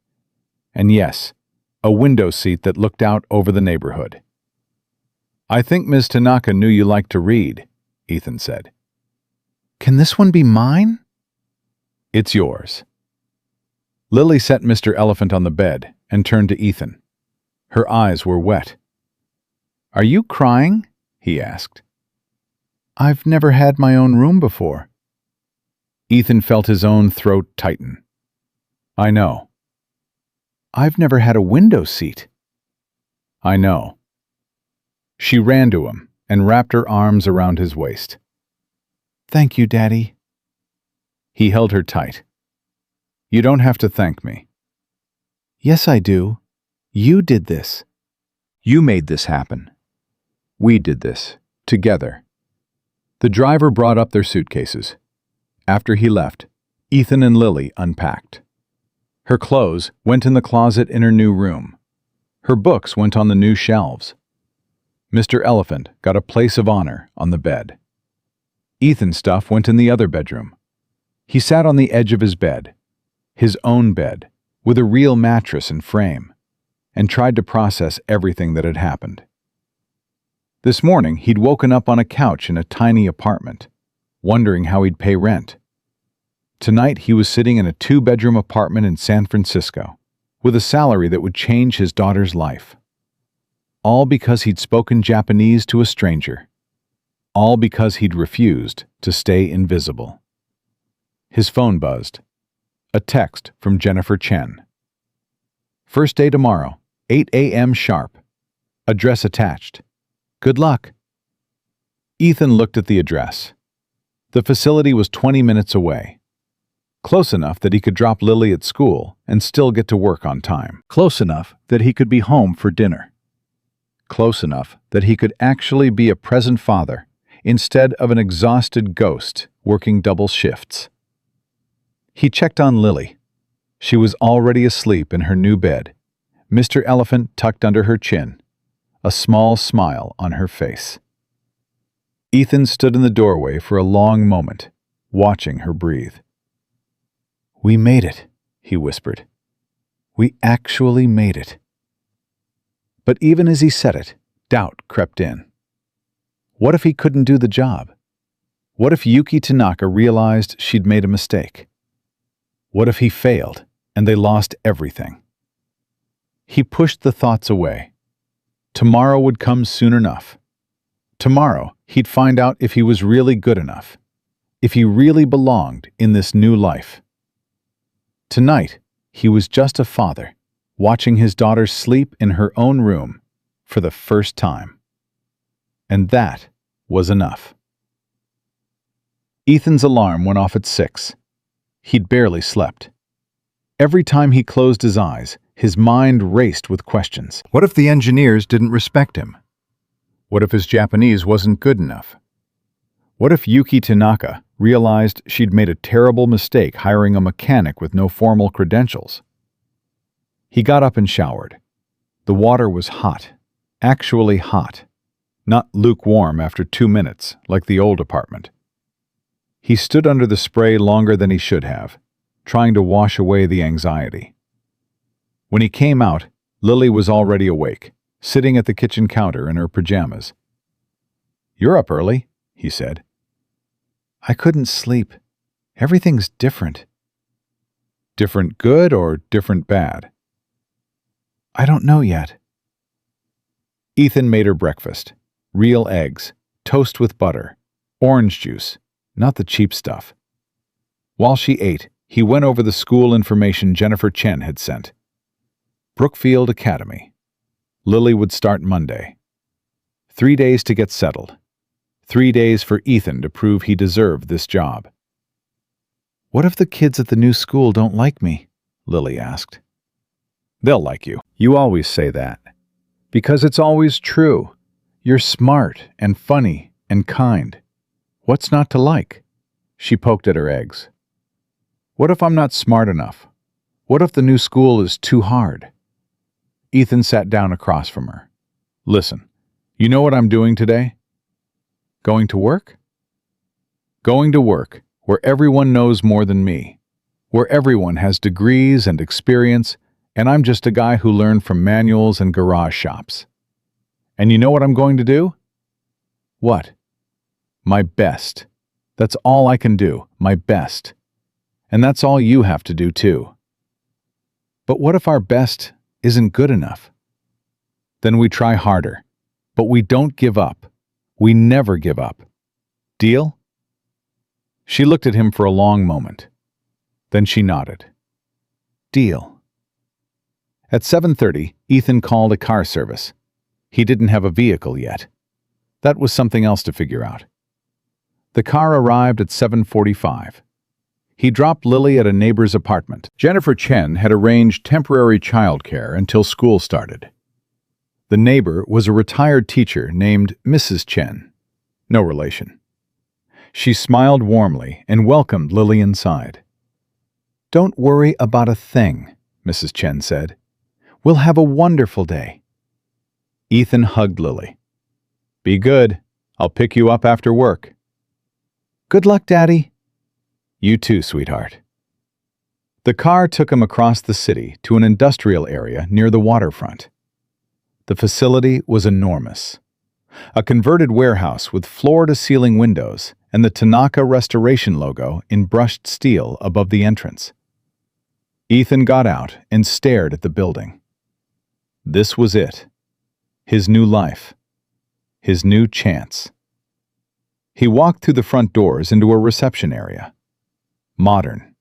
and yes, a window seat that looked out over the neighborhood. "I think Ms. Tanaka knew you liked to read," Ethan said. Can this one be mine? "It's yours." Lily set Mr. Elephant on the bed and turned to Ethan. Her eyes were wet. Are you crying? He asked. I've never had my own room before. Ethan felt his own throat tighten. "I know." I've never had a window seat. "I know." She ran to him and wrapped her arms around his waist. Thank you, Daddy. He held her tight. "You don't have to thank me." Yes, I do. You did this. You made this happen. We did this, together. The driver brought up their suitcases. After he left, Ethan and Lily unpacked. Her clothes went in the closet in her new room. Her books went on the new shelves. Mr. Elephant got a place of honor on the bed. Ethan's stuff went in the other bedroom. He sat on the edge of his bed, his own bed, with a real mattress and frame, and tried to process everything that had happened. This morning, he'd woken up on a couch in a tiny apartment, wondering how he'd pay rent. Tonight, he was sitting in a 2-bedroom apartment in San Francisco, with a salary that would change his daughter's life. All because he'd spoken Japanese to a stranger. All because he'd refused to stay invisible. His phone buzzed. A text from Jennifer Chen. "First day tomorrow, 8 a.m. sharp. Address attached. Good luck." Ethan looked at the address. The facility was 20 minutes away. Close enough that he could drop Lily at school and still get to work on time. Close enough that he could be home for dinner. Close enough that he could actually be a present father instead of an exhausted ghost working double shifts. He checked on Lily. She was already asleep in her new bed, Mr. Elephant tucked under her chin, a small smile on her face. Ethan stood in the doorway for a long moment, watching her breathe. "We made it," he whispered. "We actually made it." But even as he said it, doubt crept in. What if he couldn't do the job? What if Yuki Tanaka realized she'd made a mistake? What if he failed and they lost everything? He pushed the thoughts away. Tomorrow would come soon enough. Tomorrow, he'd find out if he was really good enough, if he really belonged in this new life. Tonight, he was just a father, watching his daughter sleep in her own room for the first time. And that was enough. Ethan's alarm went off at 6. He'd barely slept. Every time he closed his eyes, his mind raced with questions. What if the engineers didn't respect him? What if his Japanese wasn't good enough? What if Yuki Tanaka realized she'd made a terrible mistake hiring a mechanic with no formal credentials? He got up and showered. The water was hot, actually hot, not lukewarm after 2 minutes like the old apartment. He stood under the spray longer than he should have, trying to wash away the anxiety. When he came out, Lily was already awake, sitting at the kitchen counter in her pajamas. "You're up early," he said. "I couldn't sleep. Everything's different." "Different good or different bad?" "I don't know yet." Ethan made her breakfast. Real eggs, toast with butter, orange juice, not the cheap stuff. While she ate, he went over the school information Jennifer Chen had sent. Brookfield Academy. Lily would start Monday. 3 days to get settled. 3 days for Ethan to prove he deserved this job. "What if the kids at the new school don't like me?" Lily asked. "They'll like you. You always say that. Because it's always true. You're smart and funny and kind. What's not to like?" She poked at her eggs. What if I'm not smart enough? What if the new school is too hard? Ethan sat down across from her. Listen, you know what I'm doing today? Going to work? Going to work, where everyone knows more than me, where everyone has degrees and experience, and I'm just a guy who learned from manuals and garage shops. And you know what I'm going to do? What? My best. That's all I can do, my best. And that's all you have to do too. But what if our best isn't good enough? Then we try harder, but we don't give up. We never give up. Deal? She looked at him for a long moment. Then she nodded. Deal. At 7:30, Ethan called a car service. He didn't have a vehicle yet. That was something else to figure out. The car arrived at 7:45. He dropped Lily at a neighbor's apartment. Jennifer Chen had arranged temporary childcare until school started. The neighbor was a retired teacher named Mrs. Chen. No relation. She smiled warmly and welcomed Lily inside. Don't worry about a thing, Mrs. Chen said. We'll have a wonderful day. Ethan hugged Lily. Be good. I'll pick you up after work. Good luck, Daddy. You too, sweetheart. The car took him across the city to an industrial area near the waterfront. The facility was enormous. A converted warehouse with floor-to-ceiling windows and the Tanaka Restoration logo in brushed steel above the entrance. Ethan got out and stared at the building. This was it. His new life. His new chance. He walked through the front doors into a reception area. Modern.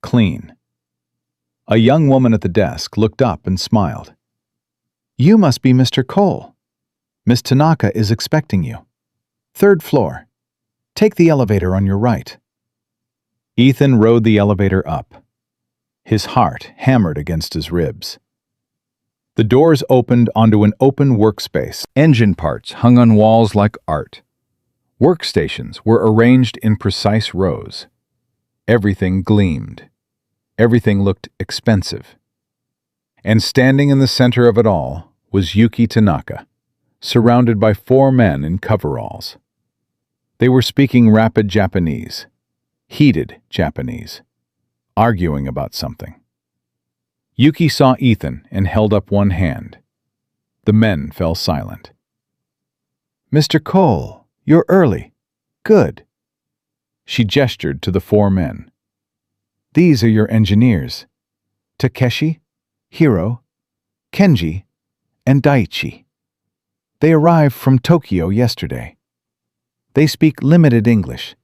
Clean. A young woman at the desk looked up and smiled. You must be Mr. Cole. Miss Tanaka is expecting you. 3rd floor. Take the elevator on your right. Ethan rode the elevator up. His heart hammered against his ribs. The doors opened onto an open workspace. Engine parts hung on walls like art. Workstations were arranged in precise rows. Everything gleamed. Everything looked expensive. And standing in the center of it all was Yuki Tanaka, surrounded by 4 men in coveralls. They were speaking rapid Japanese, heated Japanese, arguing about something. Yuki saw Ethan and held up one hand. The men fell silent. Mr. Cole, you're early. Good. She gestured to the 4 men. These are your engineers, Takeshi, Hiro, Kenji, and Daichi. They arrived from Tokyo yesterday. They speak limited English.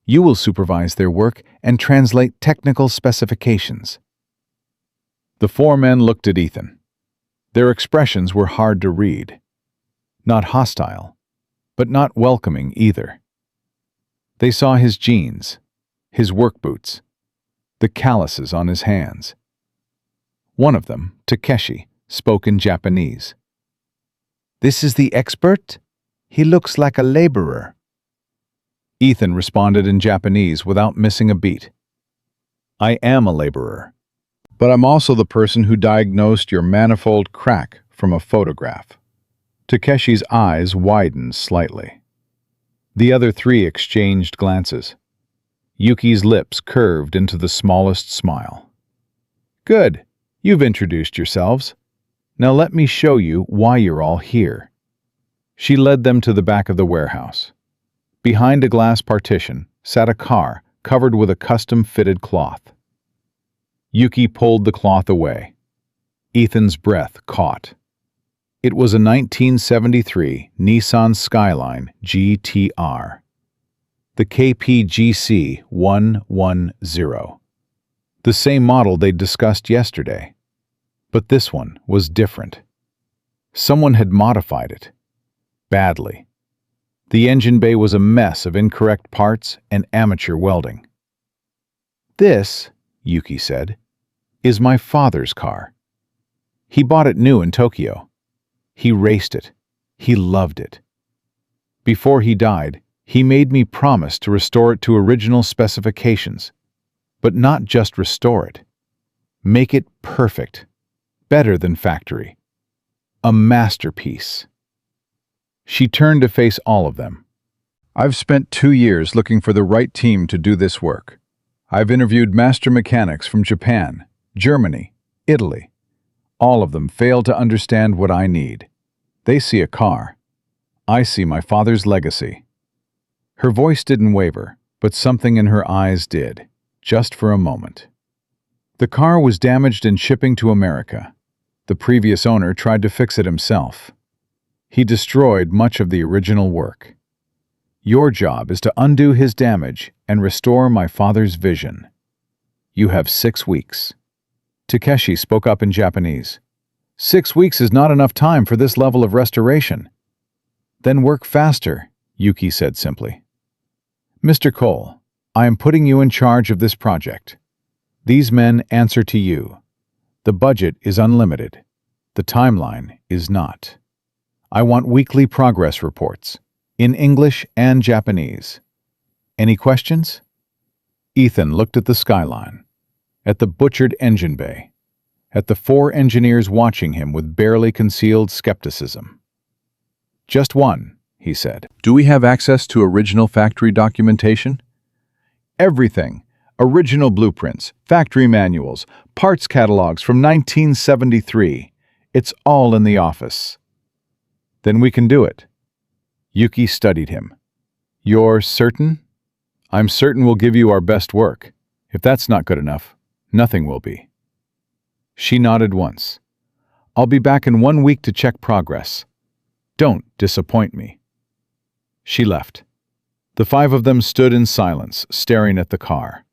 You will supervise their work and translate technical specifications. The 4 men looked at Ethan. Their expressions were hard to read. Not hostile, but not welcoming either. They saw his jeans, his work boots, the calluses on his hands. One of them, Takeshi, spoke in Japanese. This is the expert? He looks like a laborer. Ethan responded in Japanese without missing a beat. I am a laborer, but I'm also the person who diagnosed your manifold crack from a photograph. Takeshi's eyes widened slightly. The other 3 exchanged glances. Yuki's lips curved into the smallest smile. Good, you've introduced yourselves. Now let me show you why you're all here. She led them to the back of the warehouse. Behind a glass partition sat a car covered with a custom-fitted cloth. Yuki pulled the cloth away. Ethan's breath caught. It was a 1973 Nissan Skyline GTR. The KPGC 110. The same model they'd discussed yesterday. But this one was different. Someone had modified it. Badly. The engine bay was a mess of incorrect parts and amateur welding. This, Yuki said, is my father's car. He bought it new in Tokyo. He raced it. He loved it. Before he died, he made me promise to restore it to original specifications. But not just restore it. Make it perfect. Better than factory. A masterpiece. She turned to face all of them. I've spent 2 years looking for the right team to do this work. I've interviewed master mechanics from Japan, Germany, Italy. All of them fail to understand what I need. They see a car. I see my father's legacy. Her voice didn't waver, but something in her eyes did, just for a moment. The car was damaged in shipping to America. The previous owner tried to fix it himself. He destroyed much of the original work. Your job is to undo his damage and restore my father's vision. You have 6 weeks. Takeshi spoke up in Japanese. 6 weeks is not enough time for this level of restoration. Then work faster, Yuki said simply. Mr. Cole, I am putting you in charge of this project. These men answer to you. The budget is unlimited. The timeline is not. I want weekly progress reports, in English and Japanese. Any questions? Ethan looked at the skyline, at the butchered engine bay, at the 4 engineers watching him with barely concealed skepticism. Just one, he said. Do we have access to original factory documentation? Everything. Original blueprints, factory manuals, parts catalogs from 1973. It's all in the office. Then we can do it. Yuki studied him. You're certain? I'm certain we'll give you our best work. If that's not good enough, nothing will be. She nodded once. I'll be back in 1 week to check progress. Don't disappoint me. She left. The 5 of them stood in silence, staring at the car.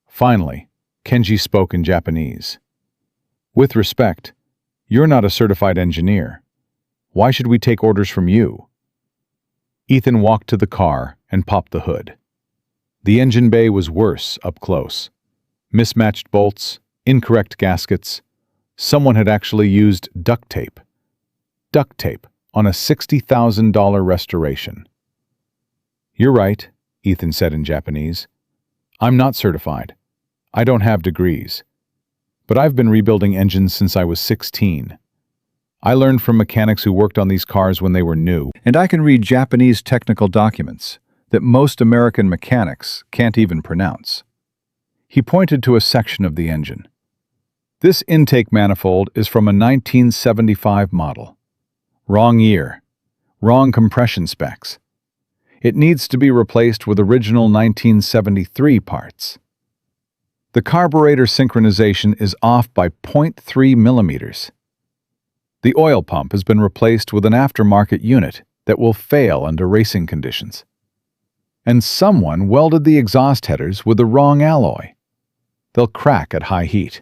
Finally, Kenji spoke in Japanese. With respect, you're not a certified engineer. Why should we take orders from you? Ethan walked to the car and popped the hood. The engine bay was worse up close. Mismatched bolts, incorrect gaskets. Someone had actually used duct tape. Duct tape on a $60,000 restoration. You're right, Ethan said in Japanese. I'm not certified. I don't have degrees. But I've been rebuilding engines since I was 16. I learned from mechanics who worked on these cars when they were new, and I can read Japanese technical documents that most American mechanics can't even pronounce. He pointed to a section of the engine. This intake manifold is from a 1975 model. Wrong year. Wrong compression specs. It needs to be replaced with original 1973 parts. The carburetor synchronization is off by 0.3 millimeters. The oil pump has been replaced with an aftermarket unit that will fail under racing conditions. And someone welded the exhaust headers with the wrong alloy. They'll crack at high heat.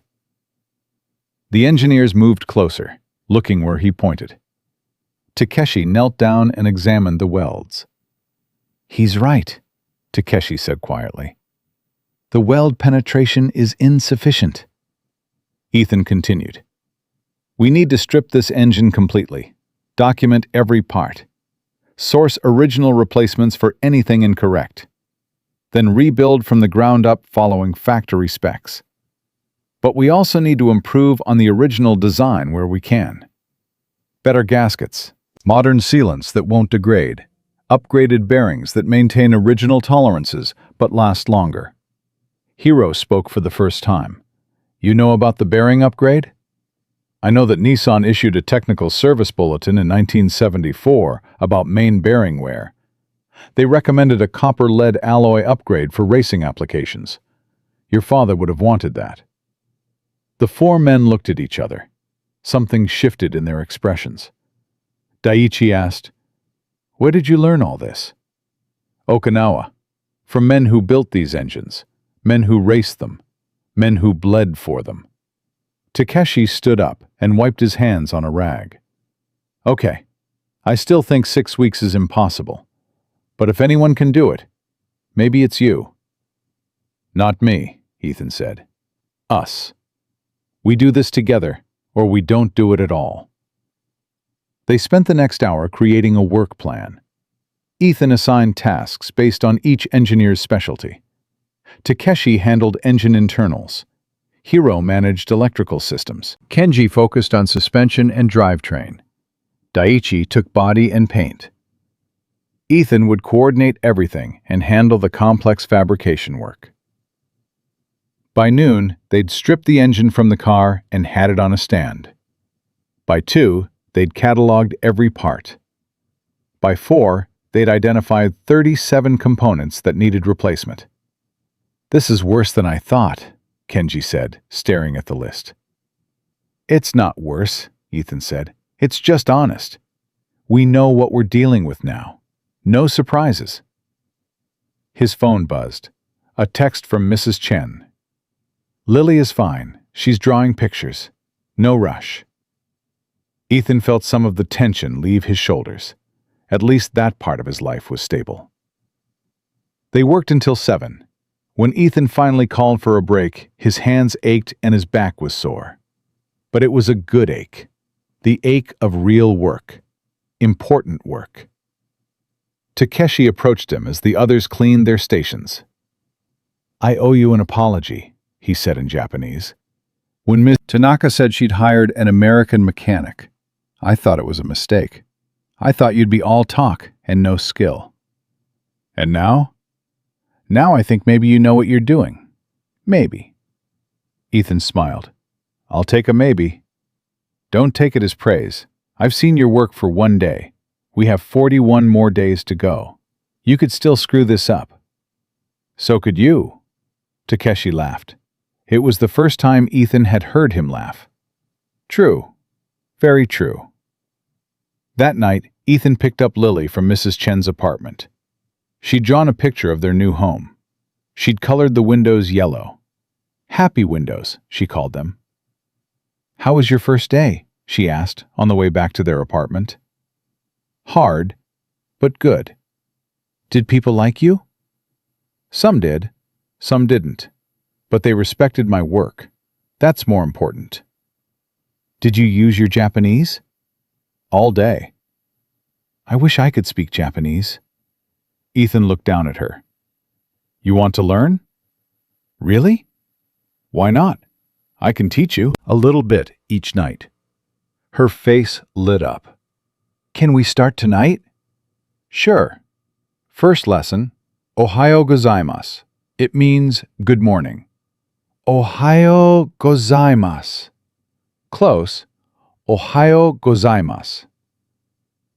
The engineers moved closer, looking where he pointed. Takeshi knelt down and examined the welds. He's right, Takeshi said quietly. The weld penetration is insufficient. Ethan continued. We need to strip this engine completely. Document every part. Source original replacements for anything incorrect. Then rebuild from the ground up following factory specs. But we also need to improve on the original design where we can. Better gaskets, modern sealants that won't degrade, upgraded bearings that maintain original tolerances but last longer. Hiro spoke for the first time. You know about the bearing upgrade? I know that Nissan issued a technical service bulletin in 1974 about main bearing wear. They recommended a copper-lead alloy upgrade for racing applications. Your father would have wanted that. The 4 men looked at each other. Something shifted in their expressions. Daiichi asked, Where did you learn all this? Okinawa, from men who built these engines, men who raced them, men who bled for them. Takeshi stood up and wiped his hands on a rag. Okay, I still think 6 weeks is impossible. But if anyone can do it, maybe it's you. Not me, Ethan said. Us. We do this together, or we don't do it at all. They spent the next hour creating a work plan. Ethan assigned tasks based on each engineer's specialty. Takeshi handled engine internals. Hiro managed electrical systems. Kenji focused on suspension and drivetrain. Daiichi took body and paint. Ethan would coordinate everything and handle the complex fabrication work. By noon, they'd stripped the engine from the car and had it on a stand. By 2, they'd cataloged every part. By 4, they'd identified 37 components that needed replacement. "This is worse than I thought," Kenji said, staring at the list. "It's not worse," Ethan said. "It's just honest. We know what we're dealing with now. No surprises." His phone buzzed. A text from Mrs. Chen. "Lily is fine. She's drawing pictures. No rush." Ethan felt some of the tension leave his shoulders. At least that part of his life was stable. They worked until 7. When Ethan finally called for a break, his hands ached and his back was sore. But it was a good ache. The ache of real work. Important work. Takeshi approached him as the others cleaned their stations. "I owe you an apology," he said in Japanese. "When Ms. Tanaka said she'd hired an American mechanic, I thought it was a mistake. I thought you'd be all talk and no skill. And now? Now I think maybe you know what you're doing. Maybe." Ethan smiled. "I'll take a maybe. Don't take it as praise. I've seen your work for 1 day. We have 41 more days to go. You could still screw this up." "So could you." Takeshi laughed. It was the first time Ethan had heard him laugh. True. Very true. That night, Ethan picked up Lily from Mrs. Chen's apartment. She'd drawn a picture of their new home. She'd colored the windows yellow. Happy windows, she called them. "How was your first day?" she asked on the way back to their apartment. "Hard, but good." "Did people like you?" "Some did, some didn't. But they respected my work. That's more important." "Did you use your Japanese?" "All day." "I wish I could speak Japanese." Ethan looked down at her. "You want to learn?" "Really?" "Why not? I can teach you a little bit each night." Her face lit up. "Can we start tonight?" "Sure." First lesson, Ohayo gozaimasu. It means good morning. Ohayo gozaimasu. Close. Ohayo gozaimasu.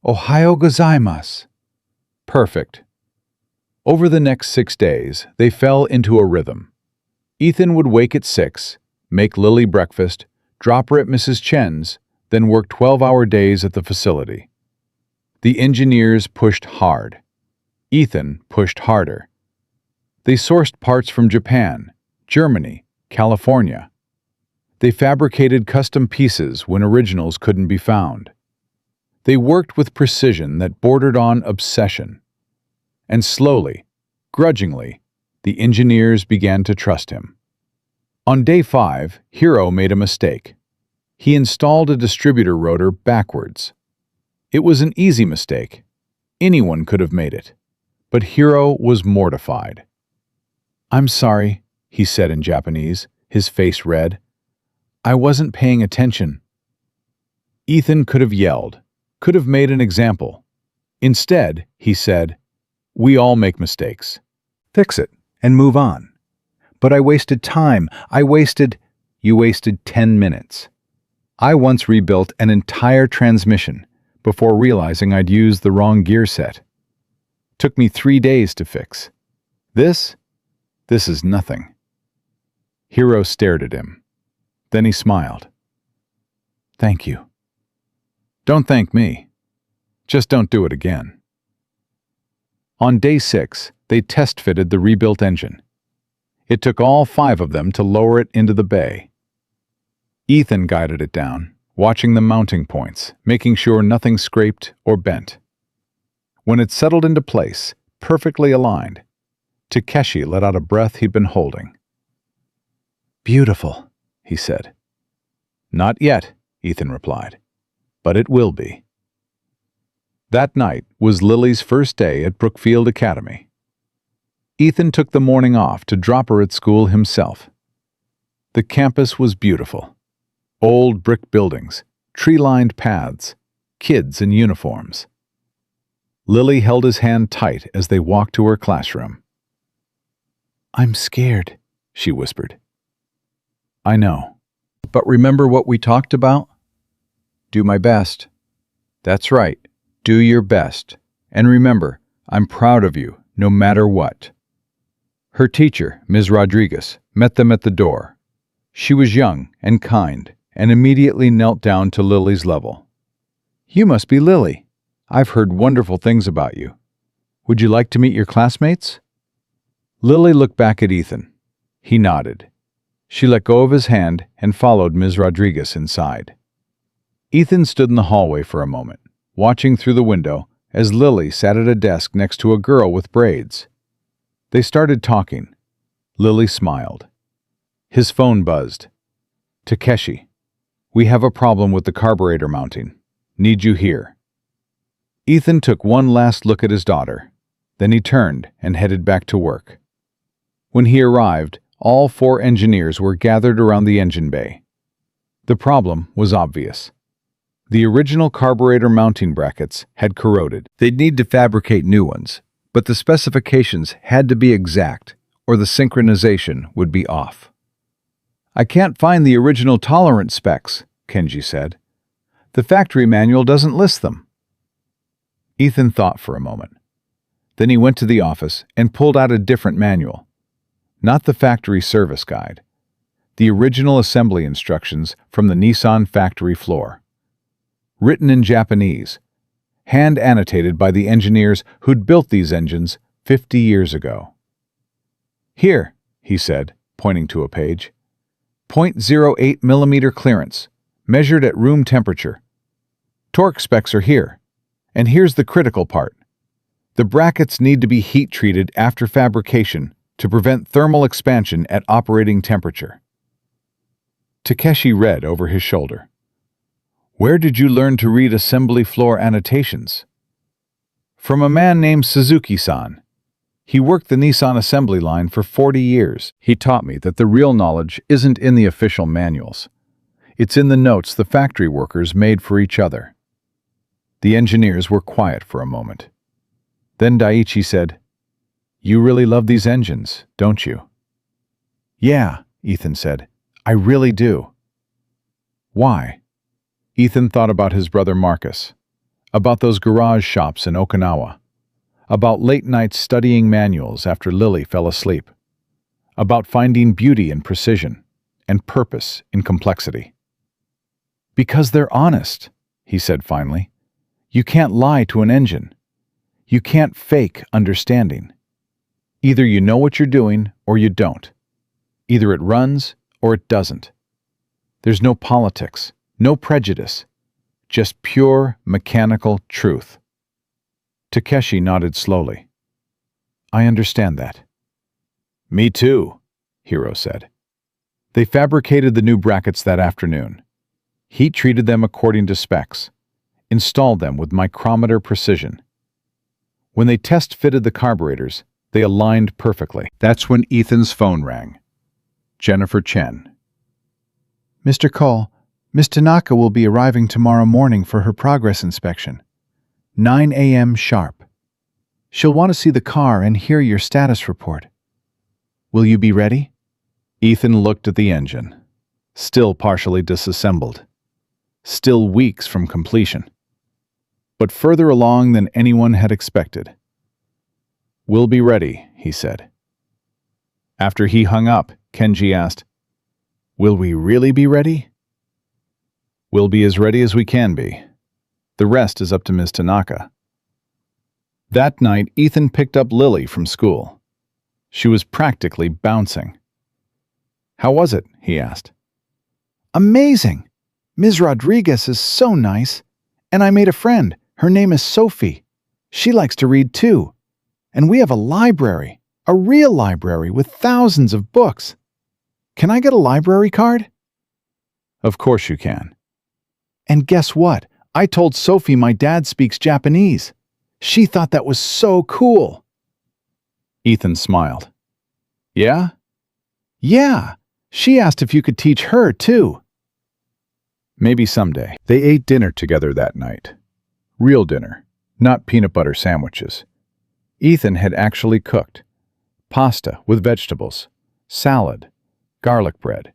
Ohayo gozaimasu. Perfect. Over the next 6 days, they fell into a rhythm. Ethan would wake at 6, make Lily breakfast, drop her at Mrs. Chen's, then work 12-hour days at the facility. The engineers pushed hard. Ethan pushed harder. They sourced parts from Japan, Germany, California. They fabricated custom pieces when originals couldn't be found. They worked with precision that bordered on obsession. And slowly, grudgingly, the engineers began to trust him. On day 5, Hiro made a mistake. He installed a distributor rotor backwards. It was an easy mistake. Anyone could have made it. But Hiro was mortified. "I'm sorry," he said in Japanese, his face red. "I wasn't paying attention." Ethan could have yelled, could have made an example. Instead, he said, "We all make mistakes. Fix it and move on." "But I wasted time. You wasted 10 minutes. I once rebuilt an entire transmission before realizing I'd used the wrong gear set. Took me 3 days to fix. This is nothing." Hiro stared at him. Then he smiled. "Thank you." "Don't thank me. Just don't do it again." On day 6, they test-fitted the rebuilt engine. It took all 5 of them to lower it into the bay. Ethan guided it down, watching the mounting points, making sure nothing scraped or bent. When it settled into place, perfectly aligned, Takeshi let out a breath he'd been holding. "Beautiful," he said. "Not yet," Ethan replied, "but it will be." That night was Lily's first day at Brookfield Academy. Ethan took the morning off to drop her at school himself. The campus was beautiful. Old brick buildings, tree-lined paths, kids in uniforms. Lily held his hand tight as they walked to her classroom. "I'm scared," she whispered. "I know. But remember what we talked about? Do my best." "That's right. Do your best. And remember, I'm proud of you, no matter what." Her teacher, Ms. Rodriguez, met them at the door. She was young and kind, and immediately knelt down to Lily's level. "You must be Lily. I've heard wonderful things about you. Would you like to meet your classmates?" Lily looked back at Ethan. He nodded. She let go of his hand and followed Ms. Rodriguez inside. Ethan stood in the hallway for a moment, watching through the window as Lily sat at a desk next to a girl with braids. They started talking. Lily smiled. His phone buzzed. "Takeshi, we have a problem with the carburetor mounting. Need you here." Ethan took one last look at his daughter. Then he turned and headed back to work. When he arrived, all 4 engineers were gathered around the engine bay. The problem was obvious. The original carburetor mounting brackets had corroded. They'd need to fabricate new ones, but the specifications had to be exact, or the synchronization would be off. "I can't find the original tolerance specs," Kenji said. "The factory manual doesn't list them." Ethan thought for a moment. Then he went to the office and pulled out a different manual. Not the factory service guide. The original assembly instructions from the Nissan factory floor. Written in Japanese, hand annotated by the engineers who'd built these engines 50 years ago. "Here," he said, pointing to a page. .08 millimeter clearance, measured at room temperature. Torque specs are here. And here's the critical part. The brackets need to be heat-treated after fabrication to prevent thermal expansion at operating temperature. Takeshi read over his shoulder. "Where did you learn to read assembly floor annotations?" "From a man named Suzuki-san. He worked the Nissan assembly line for 40 years. He taught me that the real knowledge isn't in the official manuals. It's in the notes the factory workers made for each other." The engineers were quiet for a moment. Then Daiichi said, "You really love these engines, don't you?" "Yeah," Ethan said. "I really do." "Why?" Ethan thought about his brother Marcus, about those garage shops in Okinawa, about late nights studying manuals after Lily fell asleep, about finding beauty in precision and purpose in complexity. "Because they're honest," he said finally. "You can't lie to an engine. You can't fake understanding. Either you know what you're doing or you don't. Either it runs or it doesn't. There's no politics, no prejudice, just pure mechanical truth." Takeshi nodded slowly. "I understand that." "Me too," Hiro said. They fabricated the new brackets that afternoon. Heat-treated them according to specs. Installed them with micrometer precision. When they test-fitted the carburetors, they aligned perfectly. That's when Ethan's phone rang. Jennifer Chen. "Mr. Cole, Miss Tanaka will be arriving tomorrow morning for her progress inspection. 9 a.m. sharp. She'll want to see the car and hear your status report. Will you be ready?" Ethan looked at the engine. Still partially disassembled. Still weeks from completion. But further along than anyone had expected. "We'll be ready," he said. After he hung up, Kenji asked, "Will we really be ready?" "We'll be as ready as we can be. The rest is up to Ms. Tanaka." That night, Ethan picked up Lily from school. She was practically bouncing. "How was it?" he asked. "Amazing! Ms. Rodriguez is so nice. And I made a friend. Her name is Sophie. She likes to read too. And we have a library, a real library with thousands of books. Can I get a library card?" "Of course you can." "And guess what? I told Sophie my dad speaks Japanese. She thought that was so cool." Ethan smiled. Yeah? Yeah, she asked if you could teach her, too. Maybe someday. They ate dinner together that night. Real dinner, not peanut butter sandwiches. Ethan had actually cooked. Pasta with vegetables, salad, garlic bread.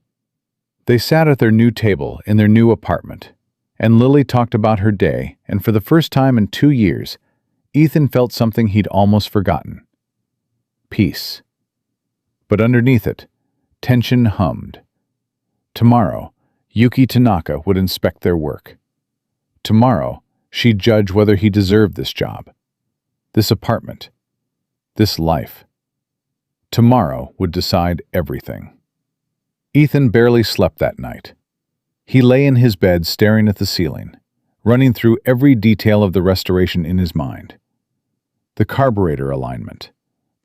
They sat at their new table in their new apartment, and Lily talked about her day, and for the first time in 2 years, Ethan felt something he'd almost forgotten. Peace. But underneath it, tension hummed. Tomorrow, Yuki Tanaka would inspect their work. Tomorrow, she'd judge whether he deserved this job, this apartment, this life. Tomorrow would decide everything. Ethan barely slept that night. He lay in his bed staring at the ceiling, running through every detail of the restoration in his mind. The carburetor alignment,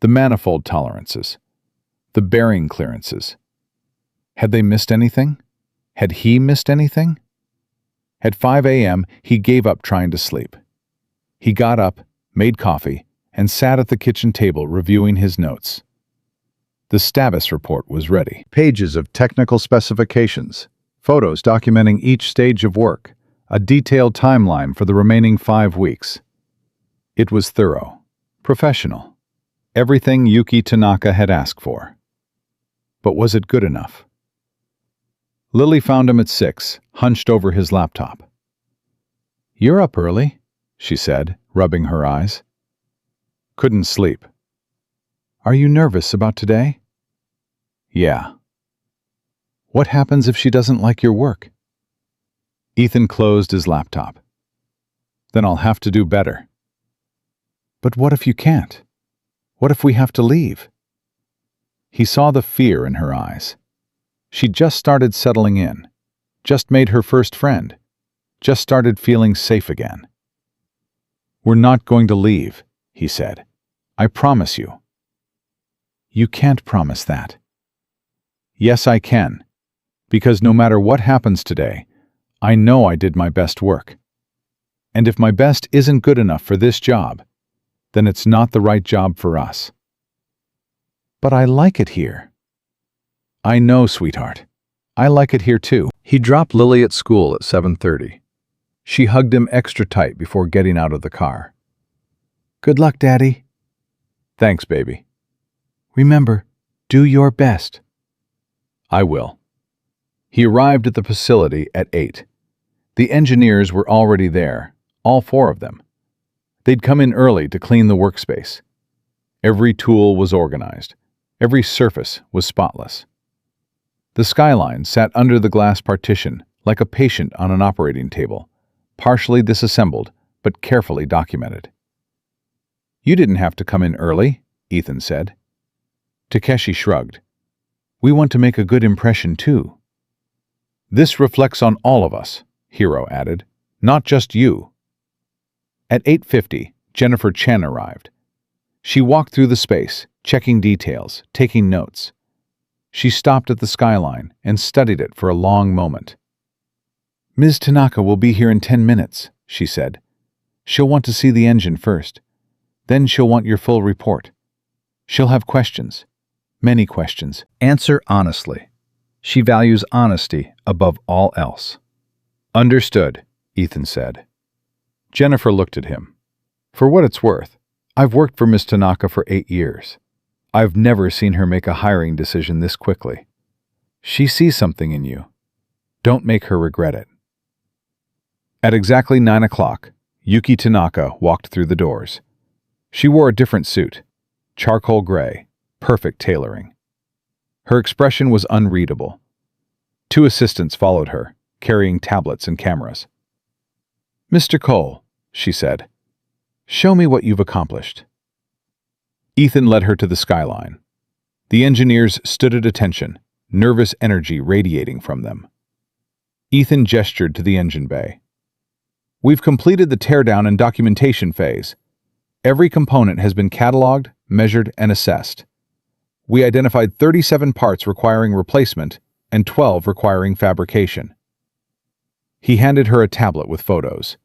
the manifold tolerances, the bearing clearances. Had they missed anything? Had he missed anything? At 5 a.m., he gave up trying to sleep. He got up, made coffee, and sat at the kitchen table reviewing his notes. The status report was ready. Pages of technical specifications, photos documenting each stage of work, a detailed timeline for the remaining 5 weeks. It was thorough, professional, everything Yuki Tanaka had asked for. But was it good enough? Lily found him at 6, hunched over his laptop. "You're up early," she said, rubbing her eyes. "Couldn't sleep." "Are you nervous about today?" "Yeah." "What happens if she doesn't like your work?" Ethan closed his laptop. "Then I'll have to do better." "But what if you can't? What if we have to leave?" He saw the fear in her eyes. She'd just started settling in, just made her first friend, just started feeling safe again. "We're not going to leave," he said. "I promise you." "You can't promise that." "Yes, I can. Because no matter what happens today, I know I did my best work. And if my best isn't good enough for this job, then it's not the right job for us." "But I like it here." "I know, sweetheart. I like it here too." He dropped Lily at school at 7:30. She hugged him extra tight before getting out of the car. "Good luck, Daddy." "Thanks, baby." "Remember, do your best." "I will." He arrived at the facility at 8. The engineers were already there, all 4 of them. They'd come in early to clean the workspace. Every tool was organized. Every surface was spotless. The skyline sat under the glass partition like a patient on an operating table, partially disassembled but carefully documented. "You didn't have to come in early," Ethan said. Takeshi shrugged. "We want to make a good impression too." "This reflects on all of us," Hiro added, "not just you." At 8:50, Jennifer Chen arrived. She walked through the space, checking details, taking notes. She stopped at the skyline and studied it for a long moment. "Ms. Tanaka will be here in 10 minutes, she said. "She'll want to see the engine first. Then she'll want your full report. She'll have questions. Many questions. Answer honestly. She values honesty above all else." "Understood," Ethan said. Jennifer looked at him. "For what it's worth, I've worked for Ms. Tanaka for 8 years. I've never seen her make a hiring decision this quickly. She sees something in you. Don't make her regret it." At exactly 9 o'clock, Yuki Tanaka walked through the doors. She wore a different suit, charcoal gray, perfect tailoring. Her expression was unreadable. 2 assistants followed her, carrying tablets and cameras. "Mr. Cole," she said, "show me what you've accomplished." Ethan led her to the skyline. The engineers stood at attention, nervous energy radiating from them. Ethan gestured to the engine bay. "We've completed the teardown and documentation phase. Every component has been cataloged, measured, and assessed. We identified 37 parts requiring replacement and 12 requiring fabrication." He handed her a tablet with photos.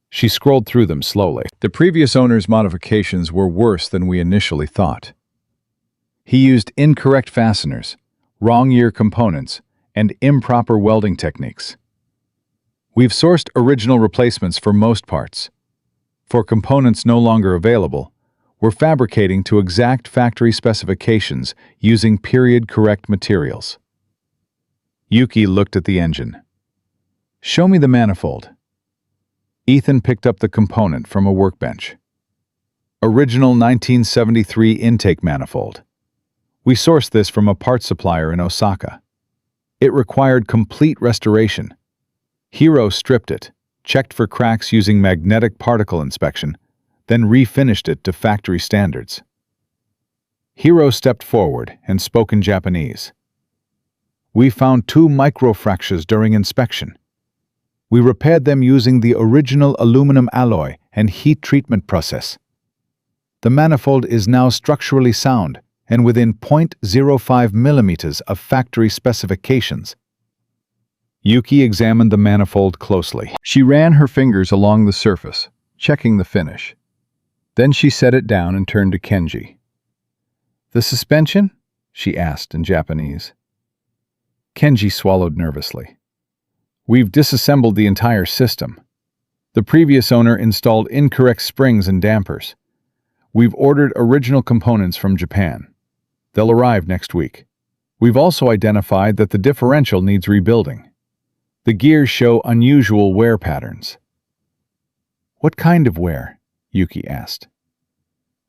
She scrolled through them slowly. "The previous owner's modifications were worse than we initially thought," He used incorrect fasteners, wrong year components, and improper welding techniques. We've sourced original replacements for most parts. For components no longer available, we're fabricating to exact factory specifications using period-correct materials. Yuki looked at the engine. "Show me the manifold." Ethan picked up the component from a workbench. Original 1973 intake manifold. We sourced this from a parts supplier in Osaka. It required complete restoration. Hero stripped it, checked for cracks using magnetic particle inspection, then refinished it to factory standards. Hero stepped forward and spoke in Japanese. "We found 2 microfractures during inspection. We repaired them using the original aluminum alloy and heat treatment process. The manifold is now structurally sound and within 0.05 millimeters of factory specifications." Yuki examined the manifold closely. She ran her fingers along the surface, checking the finish. Then she set it down and turned to Kenji. "The suspension?" she asked in Japanese. Kenji swallowed nervously. "We've disassembled the entire system. The previous owner installed incorrect springs and dampers. We've ordered original components from Japan. They'll arrive next week. We've also identified that the differential needs rebuilding. The gears show unusual wear patterns." "What kind of wear?" Yuki asked.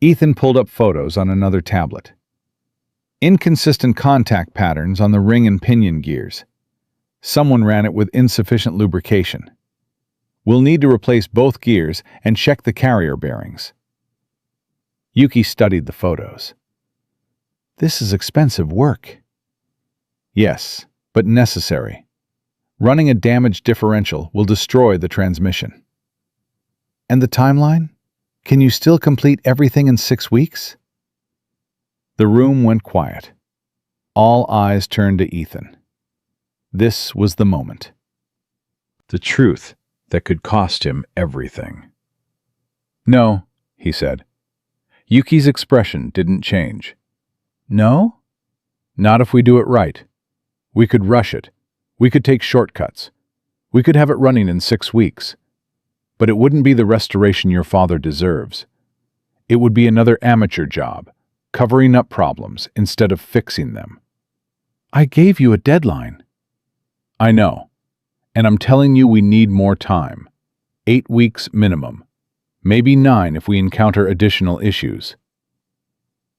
Ethan pulled up photos on another tablet. "Inconsistent contact patterns on the ring and pinion gears. Someone ran it with insufficient lubrication. We'll need to replace both gears and check the carrier bearings." Yuki studied the photos. "This is expensive work." "Yes, but necessary. Running a damaged differential will destroy the transmission." "And the timeline? Can you still complete everything in 6 weeks?" The room went quiet. All eyes turned to Ethan. This was the moment. The truth that could cost him everything. "No," he said. Yuki's expression didn't change. "No?" "Not if we do it right. We could rush it. We could take shortcuts. We could have it running in 6 weeks. But it wouldn't be the restoration your father deserves. It would be another amateur job, covering up problems instead of fixing them." "I gave you a deadline." "I know. And I'm telling you we need more time. 8 weeks minimum. Maybe 9 if we encounter additional issues."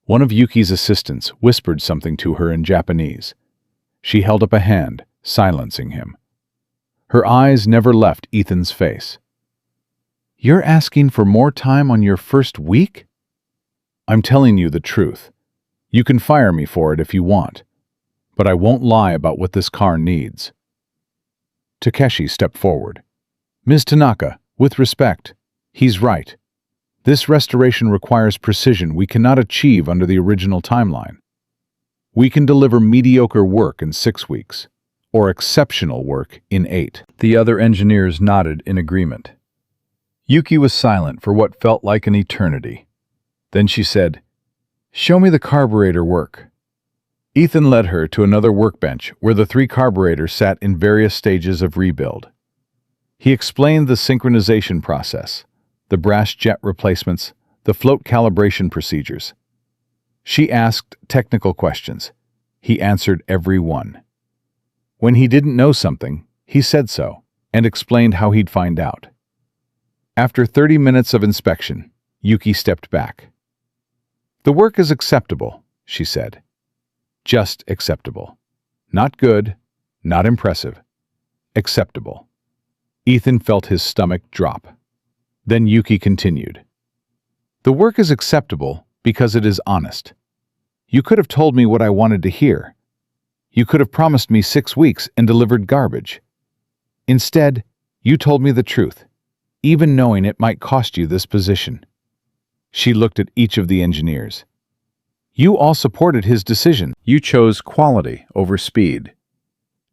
One of Yuki's assistants whispered something to her in Japanese. She held up a hand, silencing him. Her eyes never left Ethan's face. "You're asking for more time on your first week?" "I'm telling you the truth. You can fire me for it if you want. But I won't lie about what this car needs." Takeshi stepped forward. "Ms. Tanaka, with respect, he's right. This restoration requires precision we cannot achieve under the original timeline. We can deliver mediocre work in 6 weeks, or exceptional work in 8. The other engineers nodded in agreement. Yuki was silent for what felt like an eternity. Then she said, "Show me the carburetor work." Ethan led her to another workbench where the 3 carburetors sat in various stages of rebuild. He explained the synchronization process, the brass jet replacements, the float calibration procedures. She asked technical questions. He answered every one. When he didn't know something, he said so and explained how he'd find out. After 30 minutes of inspection, Yuki stepped back. "The work is acceptable," she said. "Just acceptable. Not good, not impressive. Acceptable." Ethan felt his stomach drop. Then Yuki continued. "The work is acceptable because it is honest. You could have told me what I wanted to hear. You could have promised me 6 weeks and delivered garbage. Instead, you told me the truth, even knowing it might cost you this position." She looked at each of the engineers. "You all supported his decision. You chose quality over speed.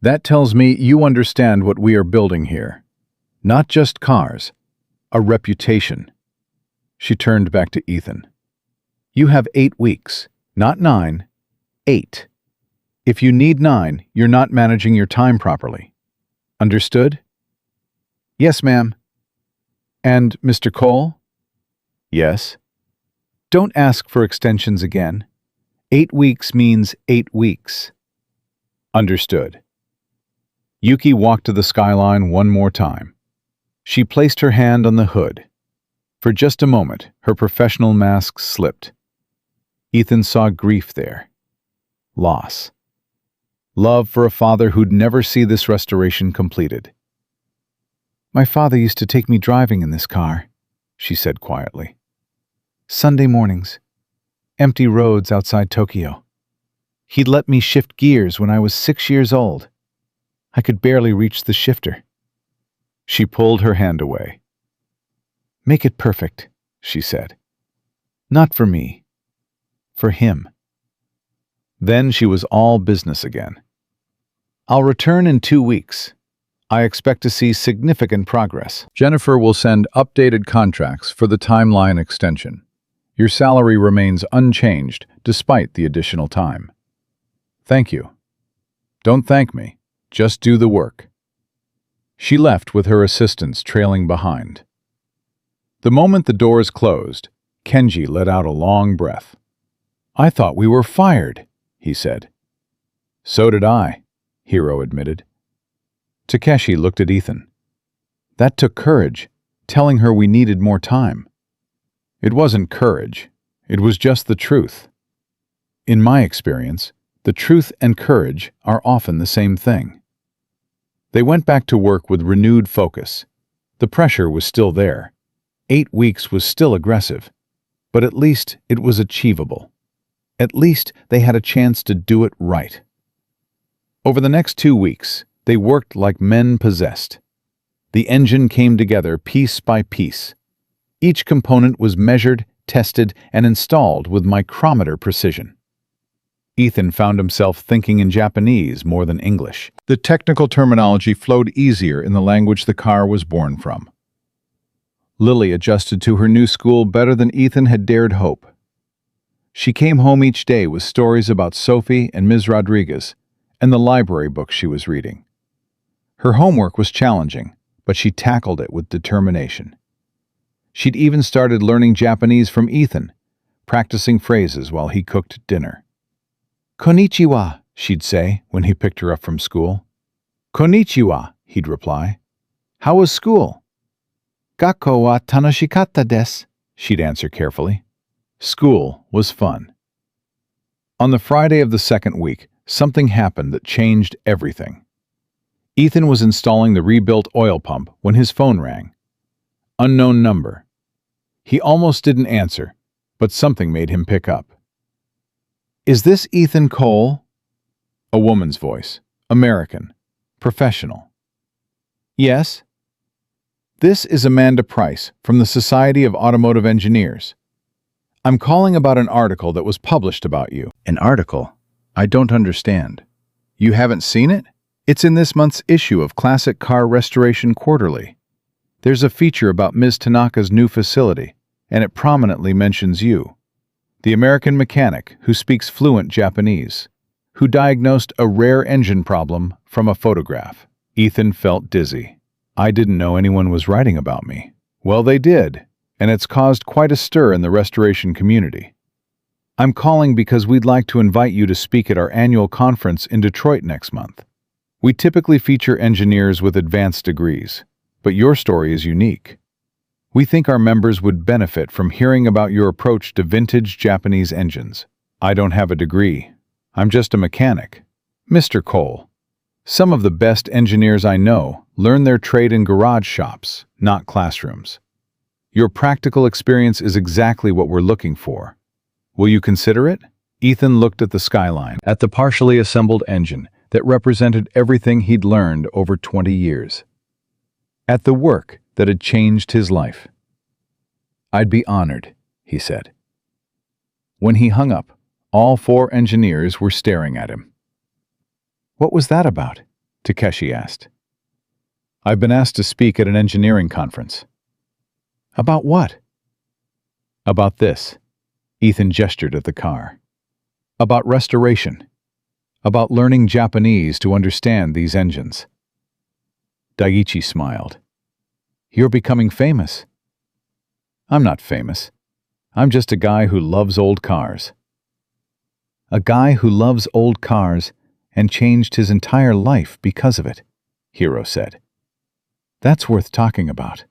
That tells me you understand what we are building here. Not just cars, a reputation." She turned back to Ethan. "You have 8 weeks, not 9, 8. If you need 9, you're not managing your time properly. Understood? Yes, ma'am. And Mr. Cole? Yes. Don't ask for extensions again. 8 weeks means 8 weeks. Understood. Yuki walked to the skyline one more time. She placed her hand on the hood. For just a moment, her professional mask slipped. Ethan saw grief there. Loss. Love for a father who'd never see this restoration completed. My father used to take me driving in this car, she said quietly. Sunday mornings. Empty roads outside Tokyo. He'd let me shift gears when I was 6 years old. I could barely reach the shifter. She pulled her hand away. Make it perfect, she said. Not for me. For him. Then she was all business again. I'll return in 2 weeks. I expect to see significant progress. Jennifer will send updated contracts for the timeline extension. Your salary remains unchanged despite the additional time. Thank you. Don't thank me. Just do the work. She left with her assistants trailing behind. The moment the doors closed, Kenji let out a long breath. I thought we were fired, he said. So did I, Hiro admitted. Takeshi looked at Ethan. That took courage, telling her we needed more time. It wasn't courage, it was just the truth. In my experience, the truth and courage are often the same thing. They went back to work with renewed focus. The pressure was still there. 8 weeks was still aggressive, but at least it was achievable. At least they had a chance to do it right. Over the next 2 weeks, they worked like men possessed. The engine came together piece by piece. Each component was measured, tested, and installed with micrometer precision. Ethan found himself thinking in Japanese more than English. The technical terminology flowed easier in the language the car was born from. Lily adjusted to her new school better than Ethan had dared hope. She came home each day with stories about Sophie and Ms. Rodriguez and the library book she was reading. Her homework was challenging, but she tackled it with determination. She'd even started learning Japanese from Ethan, practicing phrases while he cooked dinner. Konnichiwa, she'd say when he picked her up from school. Konnichiwa, he'd reply. How was school? Gakko wa tanoshikatta desu, she'd answer carefully. School was fun. On the Friday of the second week, something happened that changed everything. Ethan was installing the rebuilt oil pump when his phone rang. Unknown number. He almost didn't answer, but something made him pick up. Is this Ethan Cole? A woman's voice. American. Professional. Yes? This is Amanda Price from the Society of Automotive Engineers. I'm calling about an article that was published about you. An article? I don't understand. You haven't seen it? It's in this month's issue of Classic Car Restoration Quarterly. There's a feature about Ms. Tanaka's new facility, and it prominently mentions you, the American mechanic who speaks fluent Japanese, who diagnosed a rare engine problem from a photograph. Ethan felt dizzy. I didn't know anyone was writing about me. Well, they did, and it's caused quite a stir in the restoration community. I'm calling because we'd like to invite you to speak at our annual conference in Detroit next month. We typically feature engineers with advanced degrees, but your story is unique. We think our members would benefit from hearing about your approach to vintage Japanese engines. I don't have a degree. I'm just a mechanic. Mr. Cole, some of the best engineers I know learn their trade in garage shops, not classrooms. Your practical experience is exactly what we're looking for. Will you consider it? Ethan looked at the skyline, at the partially assembled engine that represented everything he'd learned over 20 years. At the work that had changed his life. I'd be honored, he said. When he hung up, all 4 engineers were staring at him. What was that about? Takeshi asked. I've been asked to speak at an engineering conference. About what? About this. Ethan gestured at the car. about restoration, about learning Japanese to understand these engines. Daiichi smiled. You're becoming famous. I'm not famous. I'm just a guy who loves old cars. A guy who loves old cars and changed his entire life because of it, Hiro said. That's worth talking about.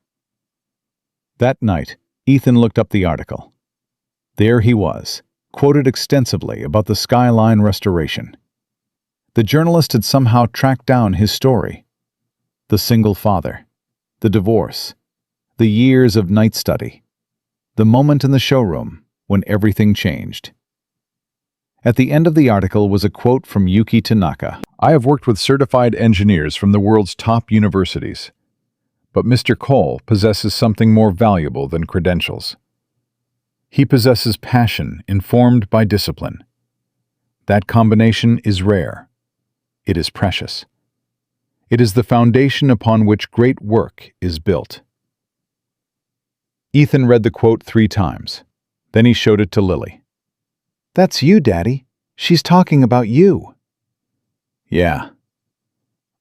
That night, Ethan looked up the article. There he was, quoted extensively about the skyline restoration. The journalist had somehow tracked down his story. The single father, the divorce, the years of night study, the moment in the showroom when everything changed. At the end of the article was a quote from Yuki Tanaka. I have worked with certified engineers from the world's top universities, but Mr. Cole possesses something more valuable than credentials. He possesses passion informed by discipline. That combination is rare. It is precious. It is the foundation upon which great work is built. Ethan read the quote 3 times. Then he showed it to Lily. That's you, Daddy. She's talking about you. Yeah.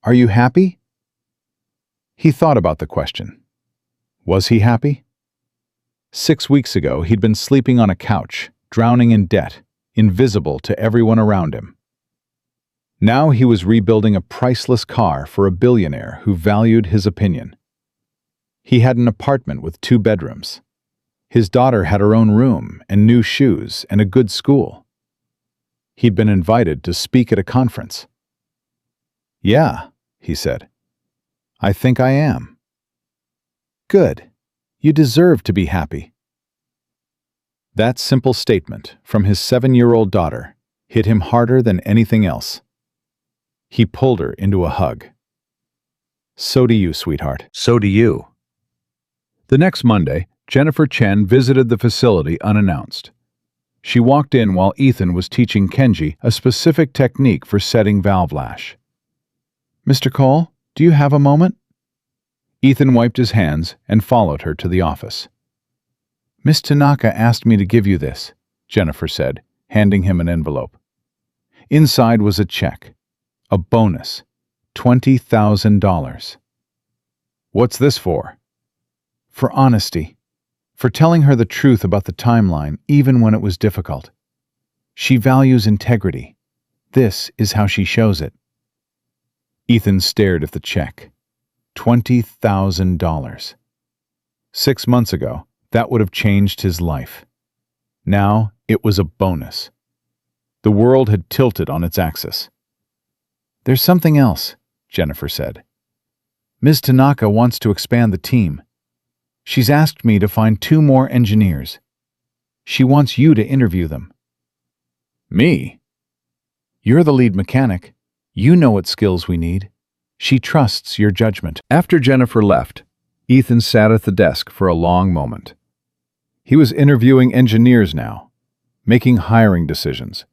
Are you happy? He thought about the question. Was he happy? 6 weeks ago, he'd been sleeping on a couch, drowning in debt, invisible to everyone around him. Now he was rebuilding a priceless car for a billionaire who valued his opinion. He had an apartment with 2 bedrooms. His daughter had her own room and new shoes and a good school. He'd been invited to speak at a conference. Yeah, he said. I think I am. Good. You deserve to be happy. That simple statement from his 7-year-old daughter hit him harder than anything else. He pulled her into a hug. So do you, sweetheart. So do you. The next Monday, Jennifer Chen visited the facility unannounced. She walked in while Ethan was teaching Kenji a specific technique for setting valve lash. Mr. Cole, do you have a moment? Ethan wiped his hands and followed her to the office. Miss Tanaka asked me to give you this, Jennifer said, handing him an envelope. Inside was a check. A bonus. $20,000. What's this for? For honesty. For telling her the truth about the timeline, even when it was difficult. She values integrity. This is how she shows it. Ethan stared at the check. $20,000. 6 months ago, that would have changed his life. Now, it was a bonus. The world had tilted on its axis. There's something else, Jennifer said. Ms. Tanaka wants to expand the team. She's asked me to find 2 more engineers. She wants you to interview them. Me? You're the lead mechanic. You know what skills we need. She trusts your judgment. After Jennifer left, Ethan sat at the desk for a long moment. He was interviewing engineers now, making hiring decisions,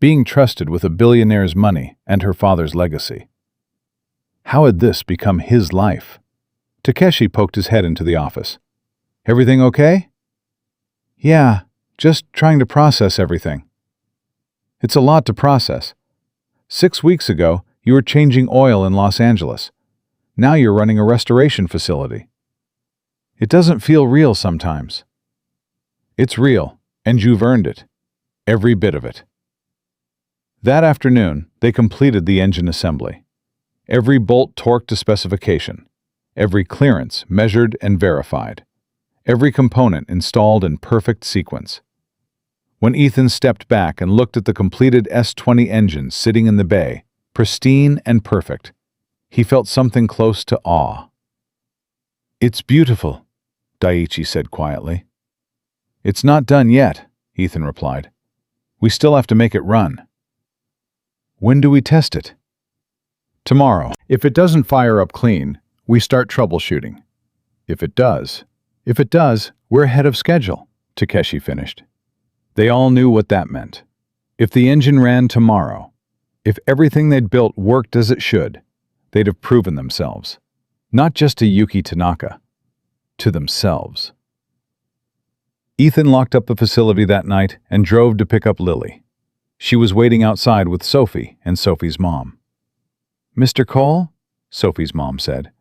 being trusted with a billionaire's money and her father's legacy. How had this become his life? Takeshi poked his head into the office. Everything okay? Yeah, just trying to process everything. It's a lot to process. 6 weeks ago, you were changing oil in Los Angeles. Now you're running a restoration facility. It doesn't feel real sometimes. It's real, and you've earned it. Every bit of it. That afternoon, they completed the engine assembly. Every bolt torqued to specification. Every clearance measured and verified. Every component installed in perfect sequence. When Ethan stepped back and looked at the completed S-20 engine sitting in the bay, pristine and perfect, he felt something close to awe. It's beautiful, Daiichi said quietly. It's not done yet, Ethan replied. We still have to make it run. When do we test it? Tomorrow. If it doesn't fire up clean, we start troubleshooting. If it does, we're ahead of schedule, Takeshi finished. They all knew what that meant. If the engine ran tomorrow, if everything they'd built worked as it should, they'd have proven themselves. Not just to Yuki Tanaka, to themselves. Ethan locked up the facility that night and drove to pick up Lily. She was waiting outside with Sophie and Sophie's mom. "Mr. Cole," Sophie's mom said,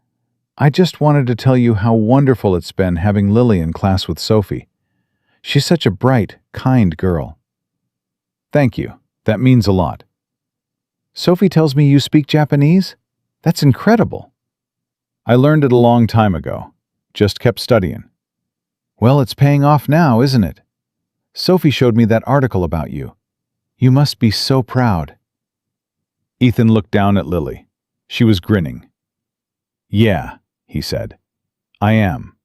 "I just wanted to tell you how wonderful it's been having Lily in class with Sophie. She's such a bright, kind girl." "Thank you. That means a lot." "Sophie tells me you speak Japanese? That's incredible." "I learned it a long time ago. Just kept studying." "Well, it's paying off now, isn't it? Sophie showed me that article about you. You must be so proud." Ethan looked down at Lily. She was grinning. "Yeah," he said, "I am."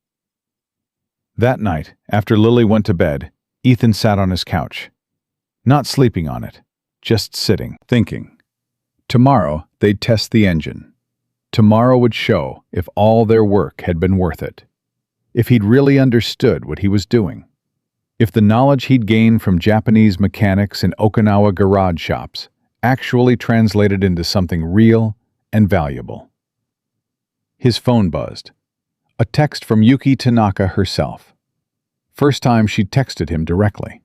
That night, after Lily went to bed, Ethan sat on his couch. Not sleeping on it, just sitting, thinking. Tomorrow, they'd test the engine. Tomorrow would show if all their work had been worth it. If he'd really understood what he was doing. If the knowledge he'd gained from Japanese mechanics in Okinawa garage shops actually translated into something real and valuable. His phone buzzed. A text from Yuki Tanaka herself. First time she'd texted him directly.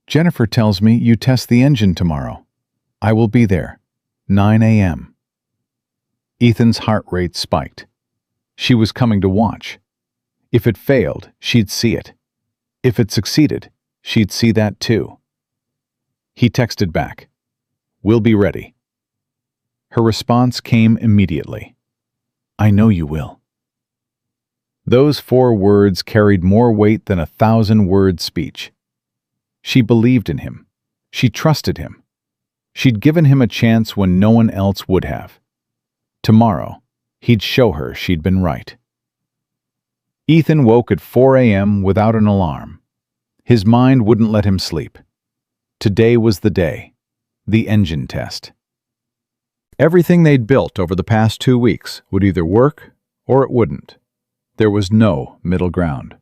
"Jennifer tells me you test the engine tomorrow. I will be there. 9 a.m. Ethan's heart rate spiked. She was coming to watch. If it failed, she'd see it. If it succeeded, she'd see that too. He texted back, "We'll be ready." Her response came immediately. "I know you will." Those 4 words carried more weight than 1,000-word speech. She believed in him. She trusted him. She'd given him a chance when no one else would have. Tomorrow, he'd show her she'd been right. Ethan woke at 4 a.m. without an alarm. His mind wouldn't let him sleep. Today was the day. The engine test. Everything they'd built over the past 2 weeks would either work or it wouldn't. There was no middle ground.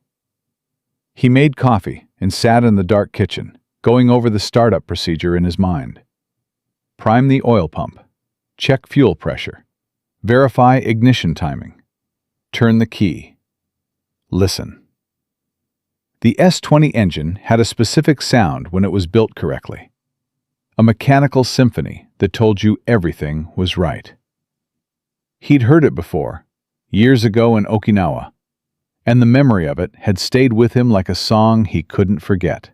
He made coffee and sat in the dark kitchen, going over the startup procedure in his mind. Prime the oil pump. Check fuel pressure. Verify ignition timing. Turn the key. Listen. The S20 engine had a specific sound when it was built correctly. A mechanical symphony that told you everything was right. He'd heard it before, years ago in Okinawa, and the memory of it had stayed with him like a song he couldn't forget.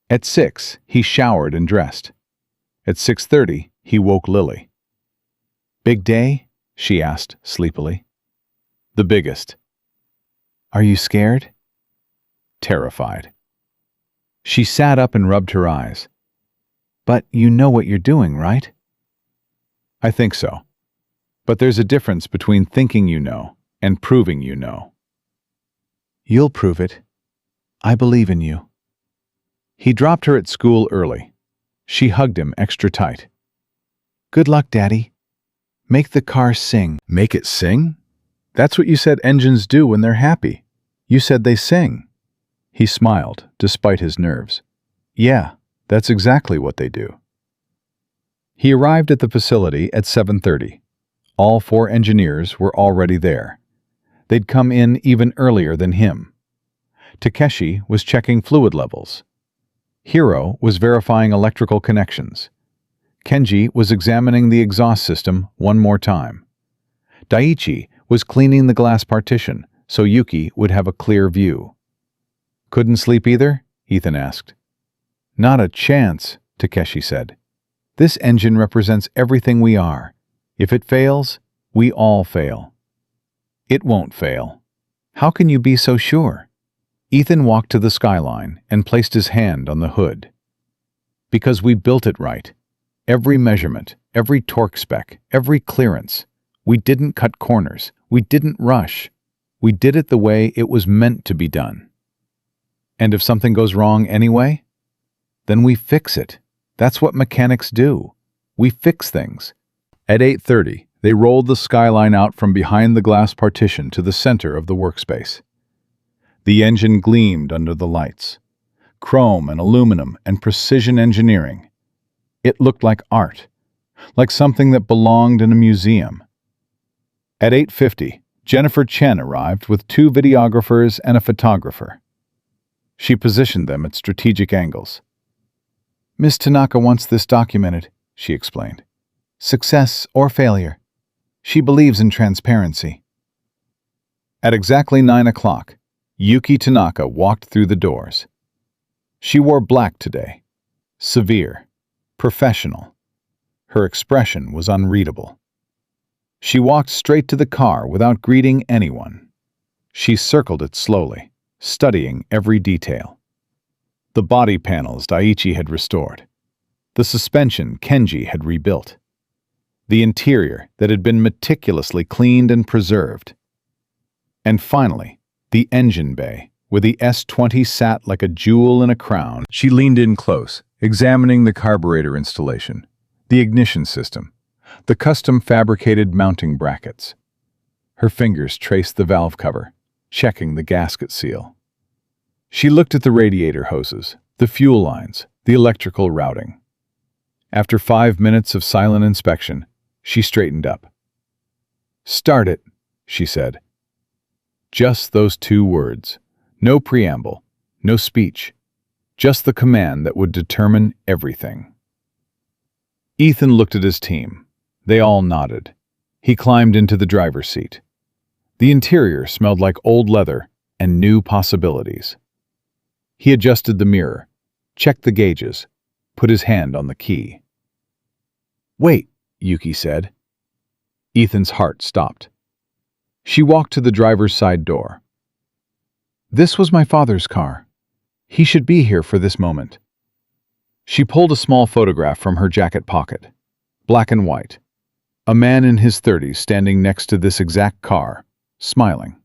At 6, he showered and dressed. At 6:30, he woke Lily. "Big day?" she asked sleepily. "The biggest." "Are you scared?" "Terrified." She sat up and rubbed her eyes. "But you know what you're doing, right?" "I think so. But there's a difference between thinking you know and proving you know." "You'll prove it. I believe in you." He dropped her at school early. She hugged him extra tight. "Good luck, Daddy. Make the car sing." "Make it sing? That's what you said engines do when they're happy. You said they sing." He smiled, despite his nerves. "Yeah, that's exactly what they do." He arrived at the facility at 7:30. All 4 engineers were already there. They'd come in even earlier than him. Takeshi was checking fluid levels. Hiro was verifying electrical connections. Kenji was examining the exhaust system one more time. Daiichi was cleaning the glass partition so Yuki would have a clear view. "Couldn't sleep either?" Ethan asked. "Not a chance," Takeshi said. "This engine represents everything we are. If it fails, we all fail." "It won't fail." "How can you be so sure?" Ethan walked to the skyline and placed his hand on the hood. "Because we built it right. Every measurement, every torque spec, every clearance. We didn't cut corners. We didn't rush. We did it the way it was meant to be done." "And if something goes wrong anyway?" "Then we fix it. That's what mechanics do. We fix things." At 8:30, they rolled the skyline out from behind the glass partition to the center of the workspace. The engine gleamed under the lights. Chrome and aluminum and precision engineering. It looked like art, like something that belonged in a museum. At 8:50, Jennifer Chen arrived with 2 videographers and a photographer. She positioned them at strategic angles. Miss Tanaka wants this documented, she explained. Success or failure. She believes in transparency. At exactly 9 o'clock, Yuki Tanaka walked through the doors. She wore black today. Severe. Professional. Her expression was unreadable. She walked straight to the car without greeting anyone. She circled it slowly, studying every detail. The body panels Daiichi had restored. The suspension Kenji had rebuilt. The interior that had been meticulously cleaned and preserved. And finally, the engine bay, where the S-20 sat like a jewel in a crown. She leaned in close, examining the carburetor installation, the ignition system, the custom-fabricated mounting brackets. Her fingers traced the valve cover, checking the gasket seal. She looked at the radiator hoses, the fuel lines, the electrical routing. After 5 minutes of silent inspection, she straightened up. "Start it," she said. Just those 2 words. No preamble, no speech. Just the command that would determine everything. Ethan looked at his team. They all nodded. He climbed into the driver's seat. The interior smelled like old leather and new possibilities. He adjusted the mirror, checked the gauges, put his hand on the key. "Wait," Yuki said. Ethan's heart stopped. She walked to the driver's side door. "This was my father's car. He should be here for this moment." She pulled a small photograph from her jacket pocket. Black and white. A man in his 30s standing next to this exact car, smiling.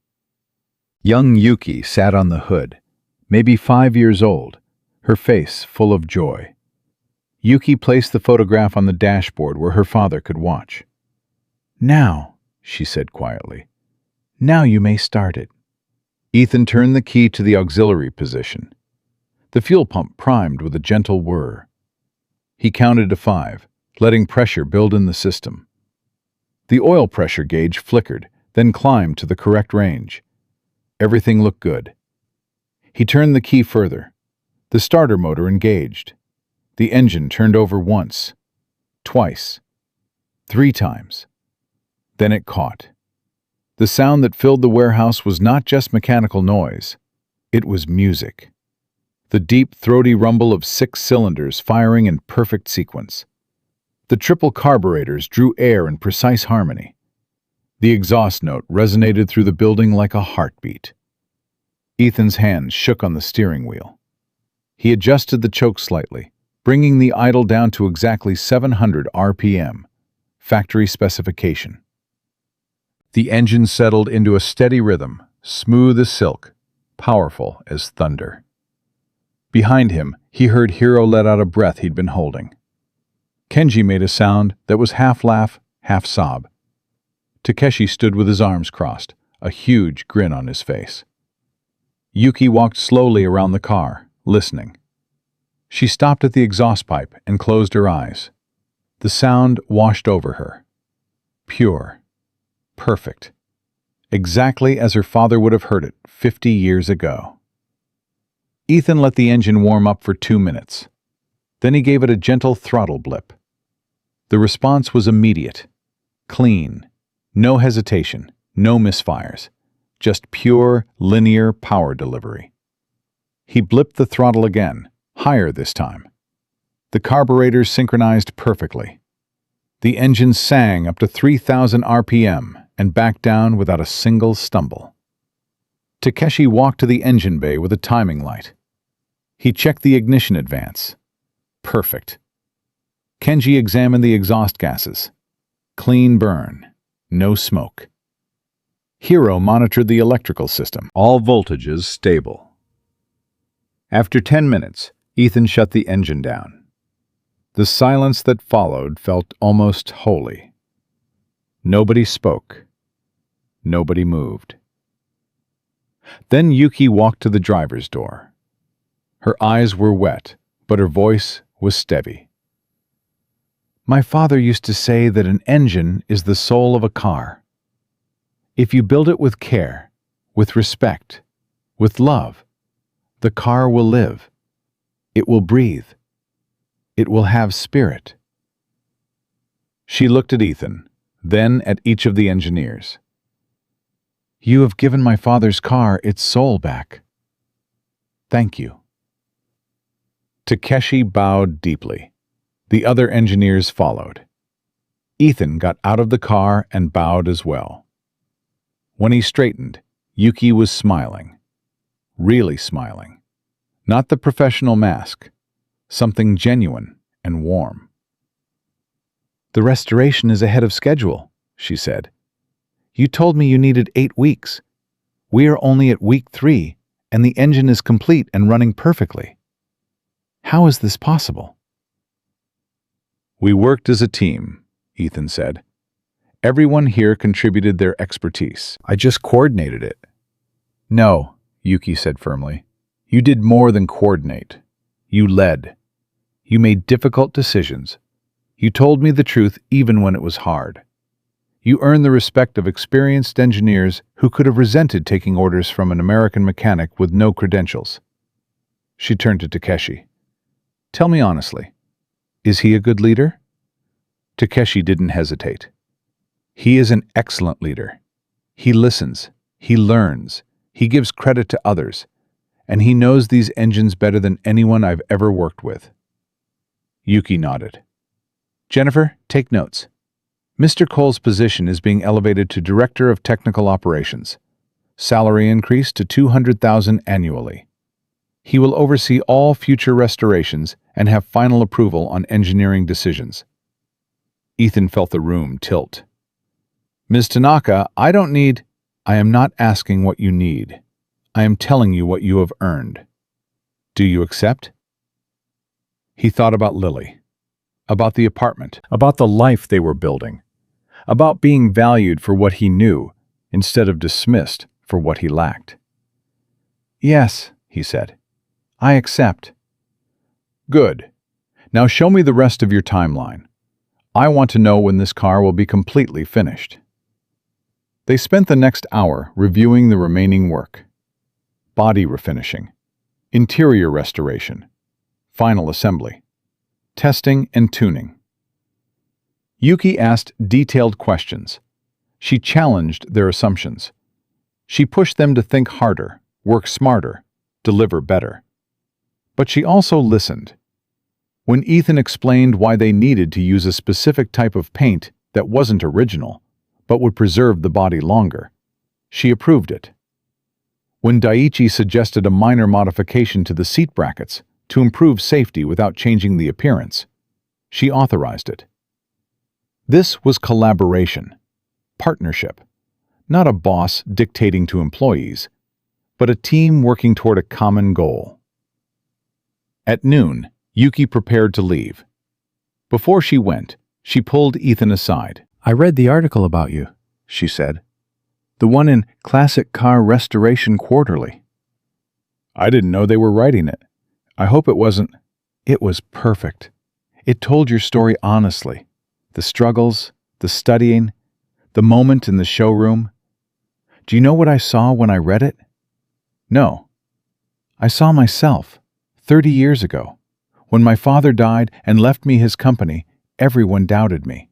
Young Yuki sat on the hood, maybe 5 years old, her face full of joy. Yuki placed the photograph on the dashboard where her father could watch. "Now," she said quietly, "now you may start it." Ethan turned the key to the auxiliary position. The fuel pump primed with a gentle whir. He counted to 5, letting pressure build in the system. The oil pressure gauge flickered, then climbed to the correct range. Everything looked good. He turned the key further. The starter motor engaged. The engine turned over once, twice, 3 times. Then it caught. The sound that filled the warehouse was not just mechanical noise. It was music. The deep, throaty rumble of 6 cylinders firing in perfect sequence. The triple carburetors drew air in precise harmony. The exhaust note resonated through the building like a heartbeat. Ethan's hands shook on the steering wheel. He adjusted the choke slightly, bringing the idle down to exactly 700 RPM, factory specification. The engine settled into a steady rhythm, smooth as silk, powerful as thunder. Behind him, he heard Hiro let out a breath he'd been holding. Kenji made a sound that was half laugh, half sob. Takeshi stood with his arms crossed, a huge grin on his face. Yuki walked slowly around the car, listening. She stopped at the exhaust pipe and closed her eyes. The sound washed over her. Pure. Perfect. Exactly as her father would have heard it 50 years ago. Ethan let the engine warm up for 2 minutes. Then he gave it a gentle throttle blip. The response was immediate. Clean. No hesitation. No misfires. Just pure, linear power delivery. He blipped the throttle again, higher this time. The carburetors synchronized perfectly. The engine sang up to 3,000 RPM and backed down without a single stumble. Takeshi walked to the engine bay with a timing light. He checked the ignition advance. Perfect. Kenji examined the exhaust gases. Clean burn. No smoke. Hiro monitored the electrical system. All voltages stable. After 10 minutes, Ethan shut the engine down. The silence that followed felt almost holy. Nobody spoke. Nobody moved. Then Yuki walked to the driver's door. Her eyes were wet, but her voice was steady. "My father used to say that an engine is the soul of a car. If you build it with care, with respect, with love, the car will live. It will breathe. It will have spirit. She looked at Ethan, then at each of the engineers. You have given my father's car its soul back. Thank you. Takeshi bowed deeply. The other engineers followed. Ethan got out of the car and bowed as well. When he straightened, Yuki was smiling. Really smiling. Not the professional mask. Something genuine and warm. The restoration is ahead of schedule, she said. You told me you needed 8 weeks. We are only at week 3, and the engine is complete and running perfectly. How is this possible? We worked as a team, Ethan said. Everyone here contributed their expertise. I just coordinated it. No, Yuki said firmly. You did more than coordinate. You led. You made difficult decisions. You told me the truth even when it was hard. You earned the respect of experienced engineers who could have resented taking orders from an American mechanic with no credentials. She turned to Takeshi. Tell me honestly, is he a good leader? Takeshi didn't hesitate. He is an excellent leader. He listens, he learns, he gives credit to others, and he knows these engines better than anyone I've ever worked with. Yuki nodded. Jennifer, take notes. Mr. Cole's position is being elevated to Director of Technical Operations. Salary increase to $200,000 annually. He will oversee all future restorations and have final approval on engineering decisions. Ethan felt the room tilt. Ms. Tanaka, I am not asking what you need. I am telling you what you have earned. Do you accept? He thought about Lily, about the apartment, about the life they were building, about being valued for what he knew instead of dismissed for what he lacked. Yes, he said. I accept. Good. Now show me the rest of your timeline. I want to know when this car will be completely finished. They spent the next hour reviewing the remaining work. Body refinishing, interior restoration, final assembly, testing and tuning. Yuki asked detailed questions. She challenged their assumptions. She pushed them to think harder, work smarter, deliver better. But she also listened. When Ethan explained why they needed to use a specific type of paint that wasn't original, but would preserve the body longer, she approved it. When Daiichi suggested a minor modification to the seat brackets to improve safety without changing the appearance, she authorized it. This was collaboration, partnership, not a boss dictating to employees, but a team working toward a common goal. At noon, Yuki prepared to leave. Before she went, she pulled Ethan aside. I read the article about you, she said. The one in Classic Car Restoration Quarterly. I didn't know they were writing it. I hope it wasn't. It was perfect. It told your story honestly. The struggles, the studying, the moment in the showroom. Do you know what I saw when I read it? No. I saw myself, 30 years ago. When my father died and left me his company, everyone doubted me.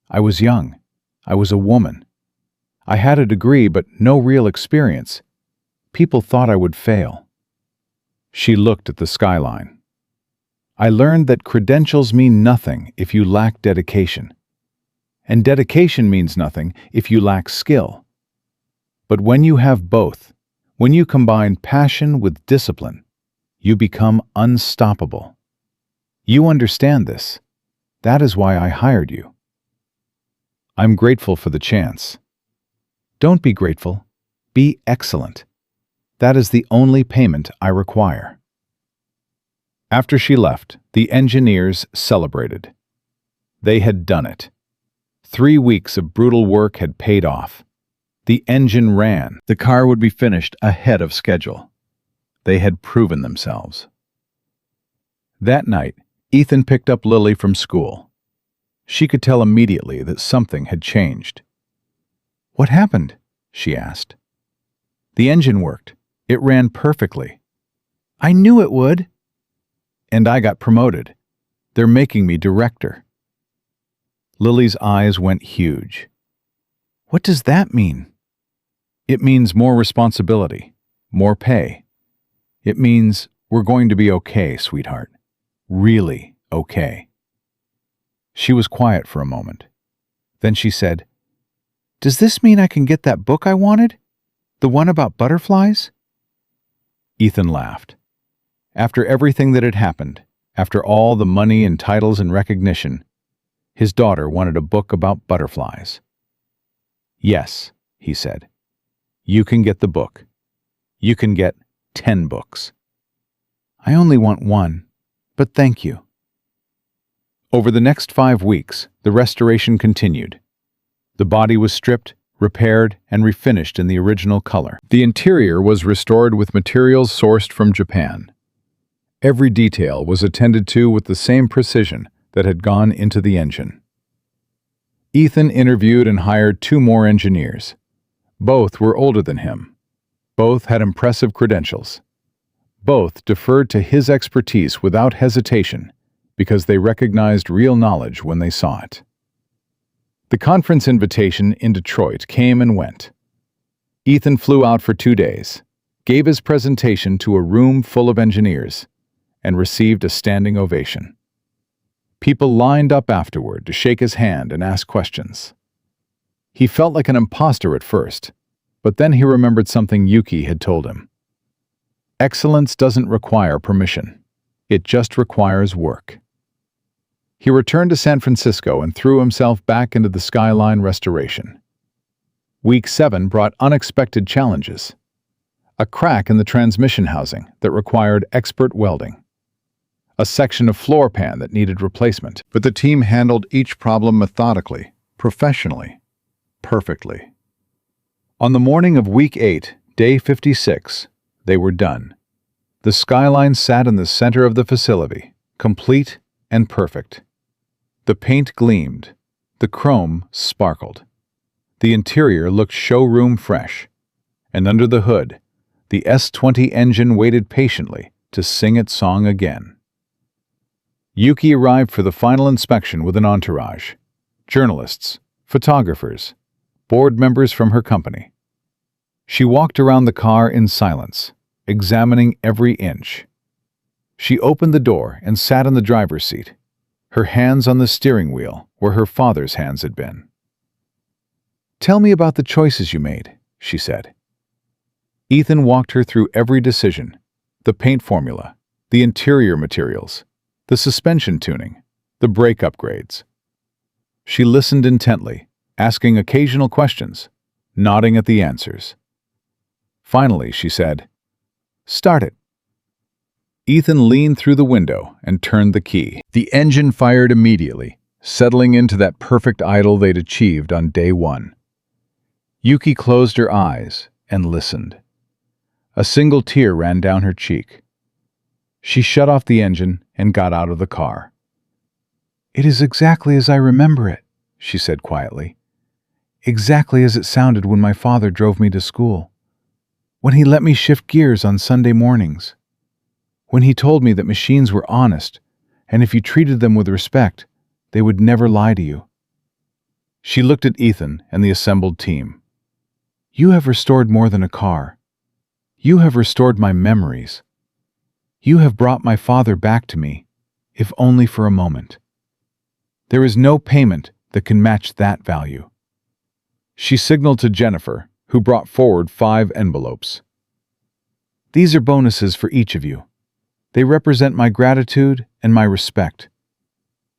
I was young. I was a woman. I had a degree but no real experience. People thought I would fail. She looked at the skyline. I learned that credentials mean nothing if you lack dedication. And dedication means nothing if you lack skill. But when you have both, when you combine passion with discipline, you become unstoppable. You understand this. That is why I hired you. I'm grateful for the chance. Don't be grateful. Be excellent. That is the only payment I require. After she left, the engineers celebrated. They had done it. 3 weeks of brutal work had paid off. The engine ran. The car would be finished ahead of schedule. They had proven themselves. That night, Ethan picked up Lily from school. She could tell immediately that something had changed. What happened? She asked. The engine worked. It ran perfectly. I knew it would. And I got promoted. They're making me director." Lily's eyes went huge. What does that mean? "It means more responsibility, more pay. It means we're going to be okay, sweetheart. Really okay." She was quiet for a moment. Then she said, Does this mean I can get that book I wanted? The one about butterflies? Ethan laughed. After everything that had happened, after all the money and titles and recognition, his daughter wanted a book about butterflies. "Yes," he said. "You can get the book. You can get 10 books." I only want one, but thank you. Over the next 5 weeks, the restoration continued. The body was stripped, repaired, and refinished in the original color. The interior was restored with materials sourced from Japan. Every detail was attended to with the same precision that had gone into the engine. Ethan interviewed and hired 2 more engineers. Both were older than him. Both had impressive credentials. Both deferred to his expertise without hesitation because they recognized real knowledge when they saw it. The conference invitation in Detroit came and went. Ethan flew out for 2 days, gave his presentation to a room full of engineers, and received a standing ovation. People lined up afterward to shake his hand and ask questions. He felt like an imposter at first, but then he remembered something Yuki had told him. Excellence doesn't require permission. It just requires work. He returned to San Francisco and threw himself back into the skyline restoration. Week 7 brought unexpected challenges. A crack in the transmission housing that required expert welding. A section of floor pan that needed replacement. But the team handled each problem methodically, professionally, perfectly. On the morning of Week 8, Day 56, they were done. The skyline sat in the center of the facility, complete and perfect. The paint gleamed. The chrome sparkled. The interior looked showroom fresh. And under the hood, the S-20 engine waited patiently to sing its song again. Yuki arrived for the final inspection with an entourage. Journalists, photographers, board members from her company. She walked around the car in silence, examining every inch. She opened the door and sat in the driver's seat, her hands on the steering wheel where her father's hands had been. "Tell me about the choices you made," she said. Ethan walked her through every decision, the paint formula, the interior materials, the suspension tuning, the brake upgrades. She listened intently, asking occasional questions, nodding at the answers. Finally, she said, "Start it." Ethan leaned through the window and turned the key. The engine fired immediately, settling into that perfect idle they'd achieved on day 1. Yuki closed her eyes and listened. A single tear ran down her cheek. She shut off the engine and got out of the car. "It is exactly as I remember it," she said quietly. "Exactly as it sounded when my father drove me to school. When he let me shift gears on Sunday mornings. When he told me that machines were honest, and if you treated them with respect, they would never lie to you." She looked at Ethan and the assembled team. "You have restored more than a car. You have restored my memories. You have brought my father back to me, if only for a moment. There is no payment that can match that value." She signaled to Jennifer, who brought forward 5 envelopes. "These are bonuses for each of you. They represent my gratitude and my respect.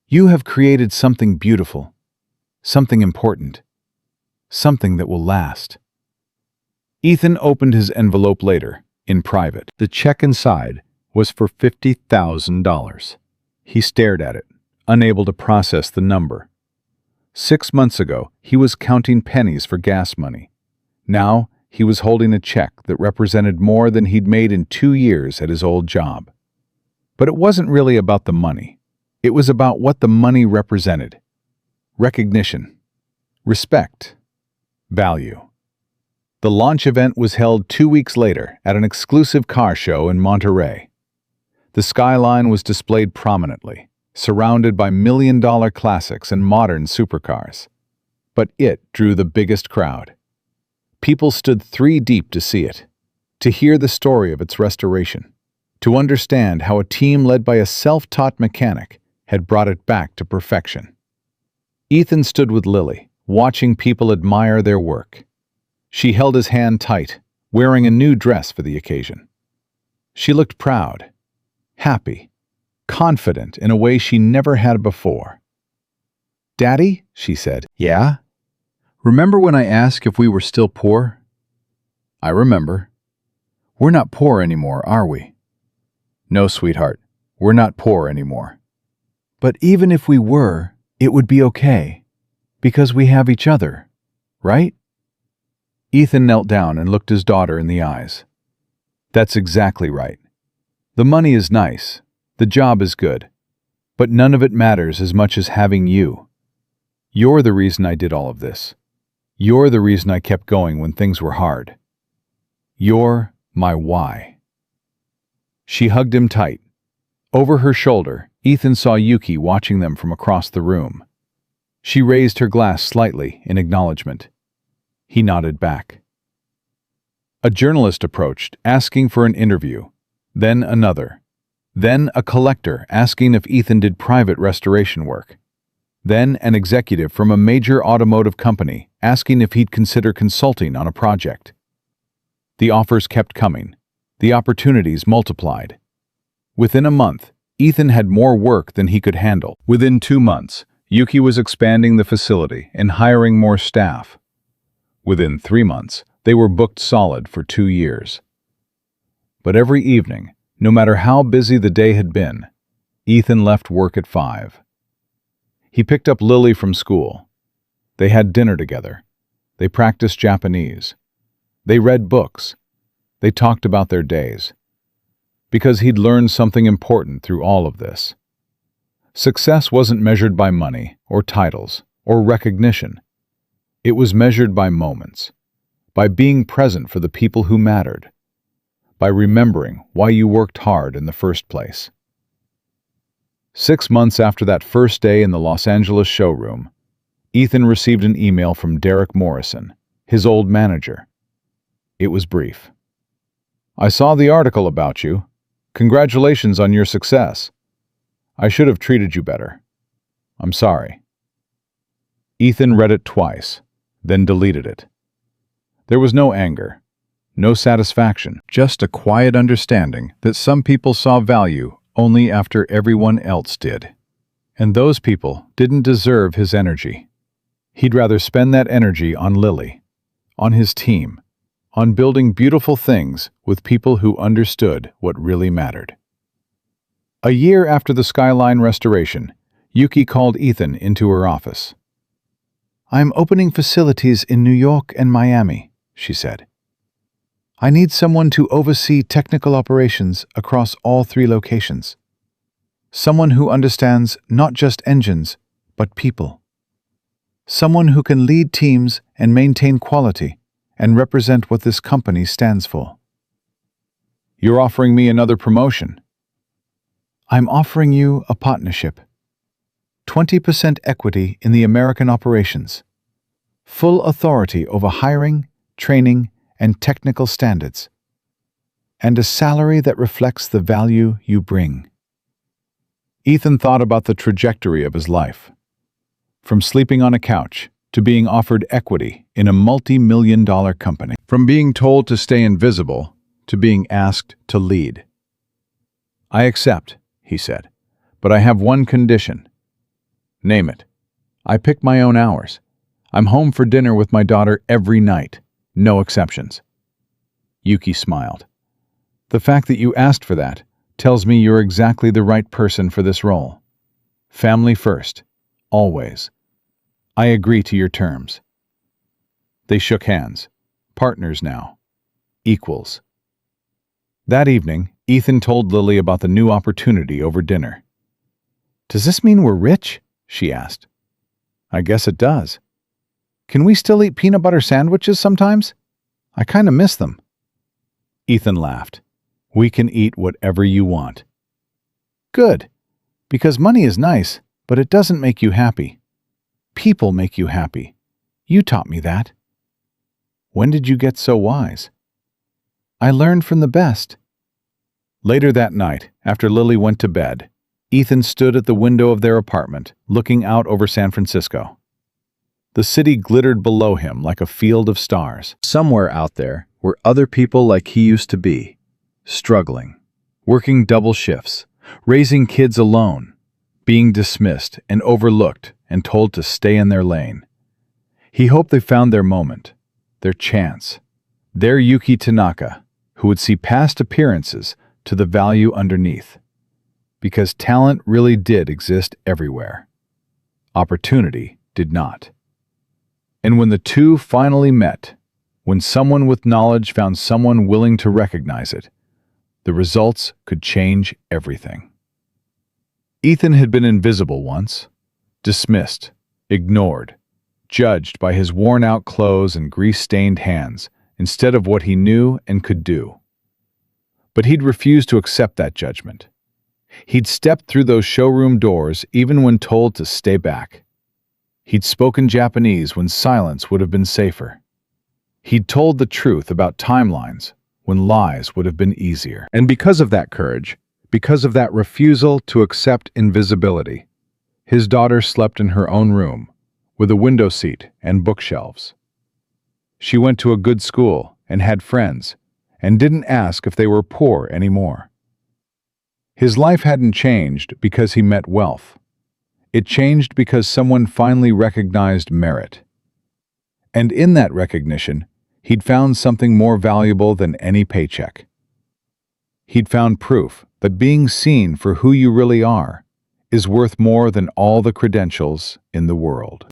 You have created something beautiful, something important, something that will last." Ethan opened his envelope later, in private. The check inside was for $50,000. He stared at it, unable to process the number. 6 months ago, he was counting pennies for gas money. Now, he was holding a check that represented more than he'd made in 2 years at his old job. But it wasn't really about the money. It was about what the money represented. Recognition, respect, value. The launch event was held 2 weeks later at an exclusive car show in Monterey. The skyline was displayed prominently, surrounded by million-dollar classics and modern supercars. But it drew the biggest crowd. People stood 3 deep to see it, to hear the story of its restoration, to understand how a team led by a self-taught mechanic had brought it back to perfection. Ethan stood with Lily, watching people admire their work. She held his hand tight, wearing a new dress for the occasion. She looked proud, happy, confident in a way she never had before. "Daddy," she said. "Yeah? Remember when I asked if we were still poor?" "I remember. We're not poor anymore, are we?" "No, sweetheart, we're not poor anymore. But even if we were, it would be okay, because we have each other, right?" Ethan knelt down and looked his daughter in the eyes. "That's exactly right. The money is nice, the job is good, but none of it matters as much as having you. You're the reason I did all of this. You're the reason I kept going when things were hard. You're my why." She hugged him tight. Over her shoulder, Ethan saw Yuki watching them from across the room. She raised her glass slightly in acknowledgement. He nodded back. A journalist approached, asking for an interview. Then another. Then a collector asking if Ethan did private restoration work. Then an executive from a major automotive company asking if he'd consider consulting on a project. The offers kept coming. The opportunities multiplied. Within a month, Ethan had more work than he could handle. Within 2 months, Yuki was expanding the facility and hiring more staff. Within 3 months, they were booked solid for 2 years. But every evening, no matter how busy the day had been, Ethan left work at 5. He picked up Lily from school. They had dinner together. They practiced Japanese. They read books. They talked about their days. Because he'd learned something important through all of this. Success wasn't measured by money or titles or recognition. It was measured by moments, by being present for the people who mattered, by remembering why you worked hard in the first place. 6 months after that first day in the Los Angeles showroom, Ethan received an email from Derek Morrison, his old manager. It was brief. "I saw the article about you. Congratulations on your success. I should have treated you better. I'm sorry." Ethan read it twice, then deleted it. There was no anger, no satisfaction, just a quiet understanding that some people saw value only after everyone else did. And those people didn't deserve his energy. He'd rather spend that energy on Lily, on his team, on building beautiful things with people who understood what really mattered. A year after the skyline restoration, Yuki called Ethan into her office. "I'm opening facilities in New York and Miami," she said. "I need someone to oversee technical operations across all 3 locations. Someone who understands not just engines, but people. Someone who can lead teams and maintain quality and represent what this company stands for." "You're offering me another promotion." "I'm offering you a partnership. 20% equity in the American operations. Full authority over hiring, training, and technical standards. And a salary that reflects the value you bring." Ethan thought about the trajectory of his life. From sleeping on a couch to being offered equity in a multi-million-dollar company. From being told to stay invisible to being asked to lead. "I accept," he said, "but I have one condition." "Name it." "I pick my own hours. I'm home for dinner with my daughter every night. No exceptions." Yuki smiled. "The fact that you asked for that tells me you're exactly the right person for this role. Family first, always. I agree to your terms." They shook hands. Partners now. Equals. That evening, Ethan told Lily about the new opportunity over dinner. "Does this mean we're rich?" she asked. "I guess it does. Can we still eat peanut butter sandwiches sometimes? I kind of miss them." Ethan laughed. "We can eat whatever you want." "Good. Because money is nice, but it doesn't make you happy. People make you happy. You taught me that. When did you get so wise? I learned from the best. Later that night, after Lily went to bed, Ethan stood at the window of their apartment, looking out over San Francisco. The city glittered below him like a field of stars. Somewhere out there were other people like he used to be, struggling, working double shifts, raising kids alone, being dismissed and overlooked and told to stay in their lane. He hoped they found their moment, their chance, their Yuki Tanaka, who would see past appearances to the value underneath. Because talent really did exist everywhere. Opportunity did not. And when the two finally met, when someone with knowledge found someone willing to recognize it, the results could change everything. Ethan had been invisible once, dismissed, ignored, judged by his worn-out clothes and grease-stained hands instead of what he knew and could do. But he'd refused to accept that judgment. He'd stepped through those showroom doors even when told to stay back. He'd spoken Japanese when silence would have been safer. He'd told the truth about timelines when lies would have been easier. And because of that courage, because of that refusal to accept invisibility, his daughter slept in her own room, with a window seat and bookshelves. She went to a good school and had friends, and didn't ask if they were poor anymore. His life hadn't changed because he met wealth. It changed because someone finally recognized merit. And in that recognition, he'd found something more valuable than any paycheck. He'd found proof that being seen for who you really are is worth more than all the credentials in the world.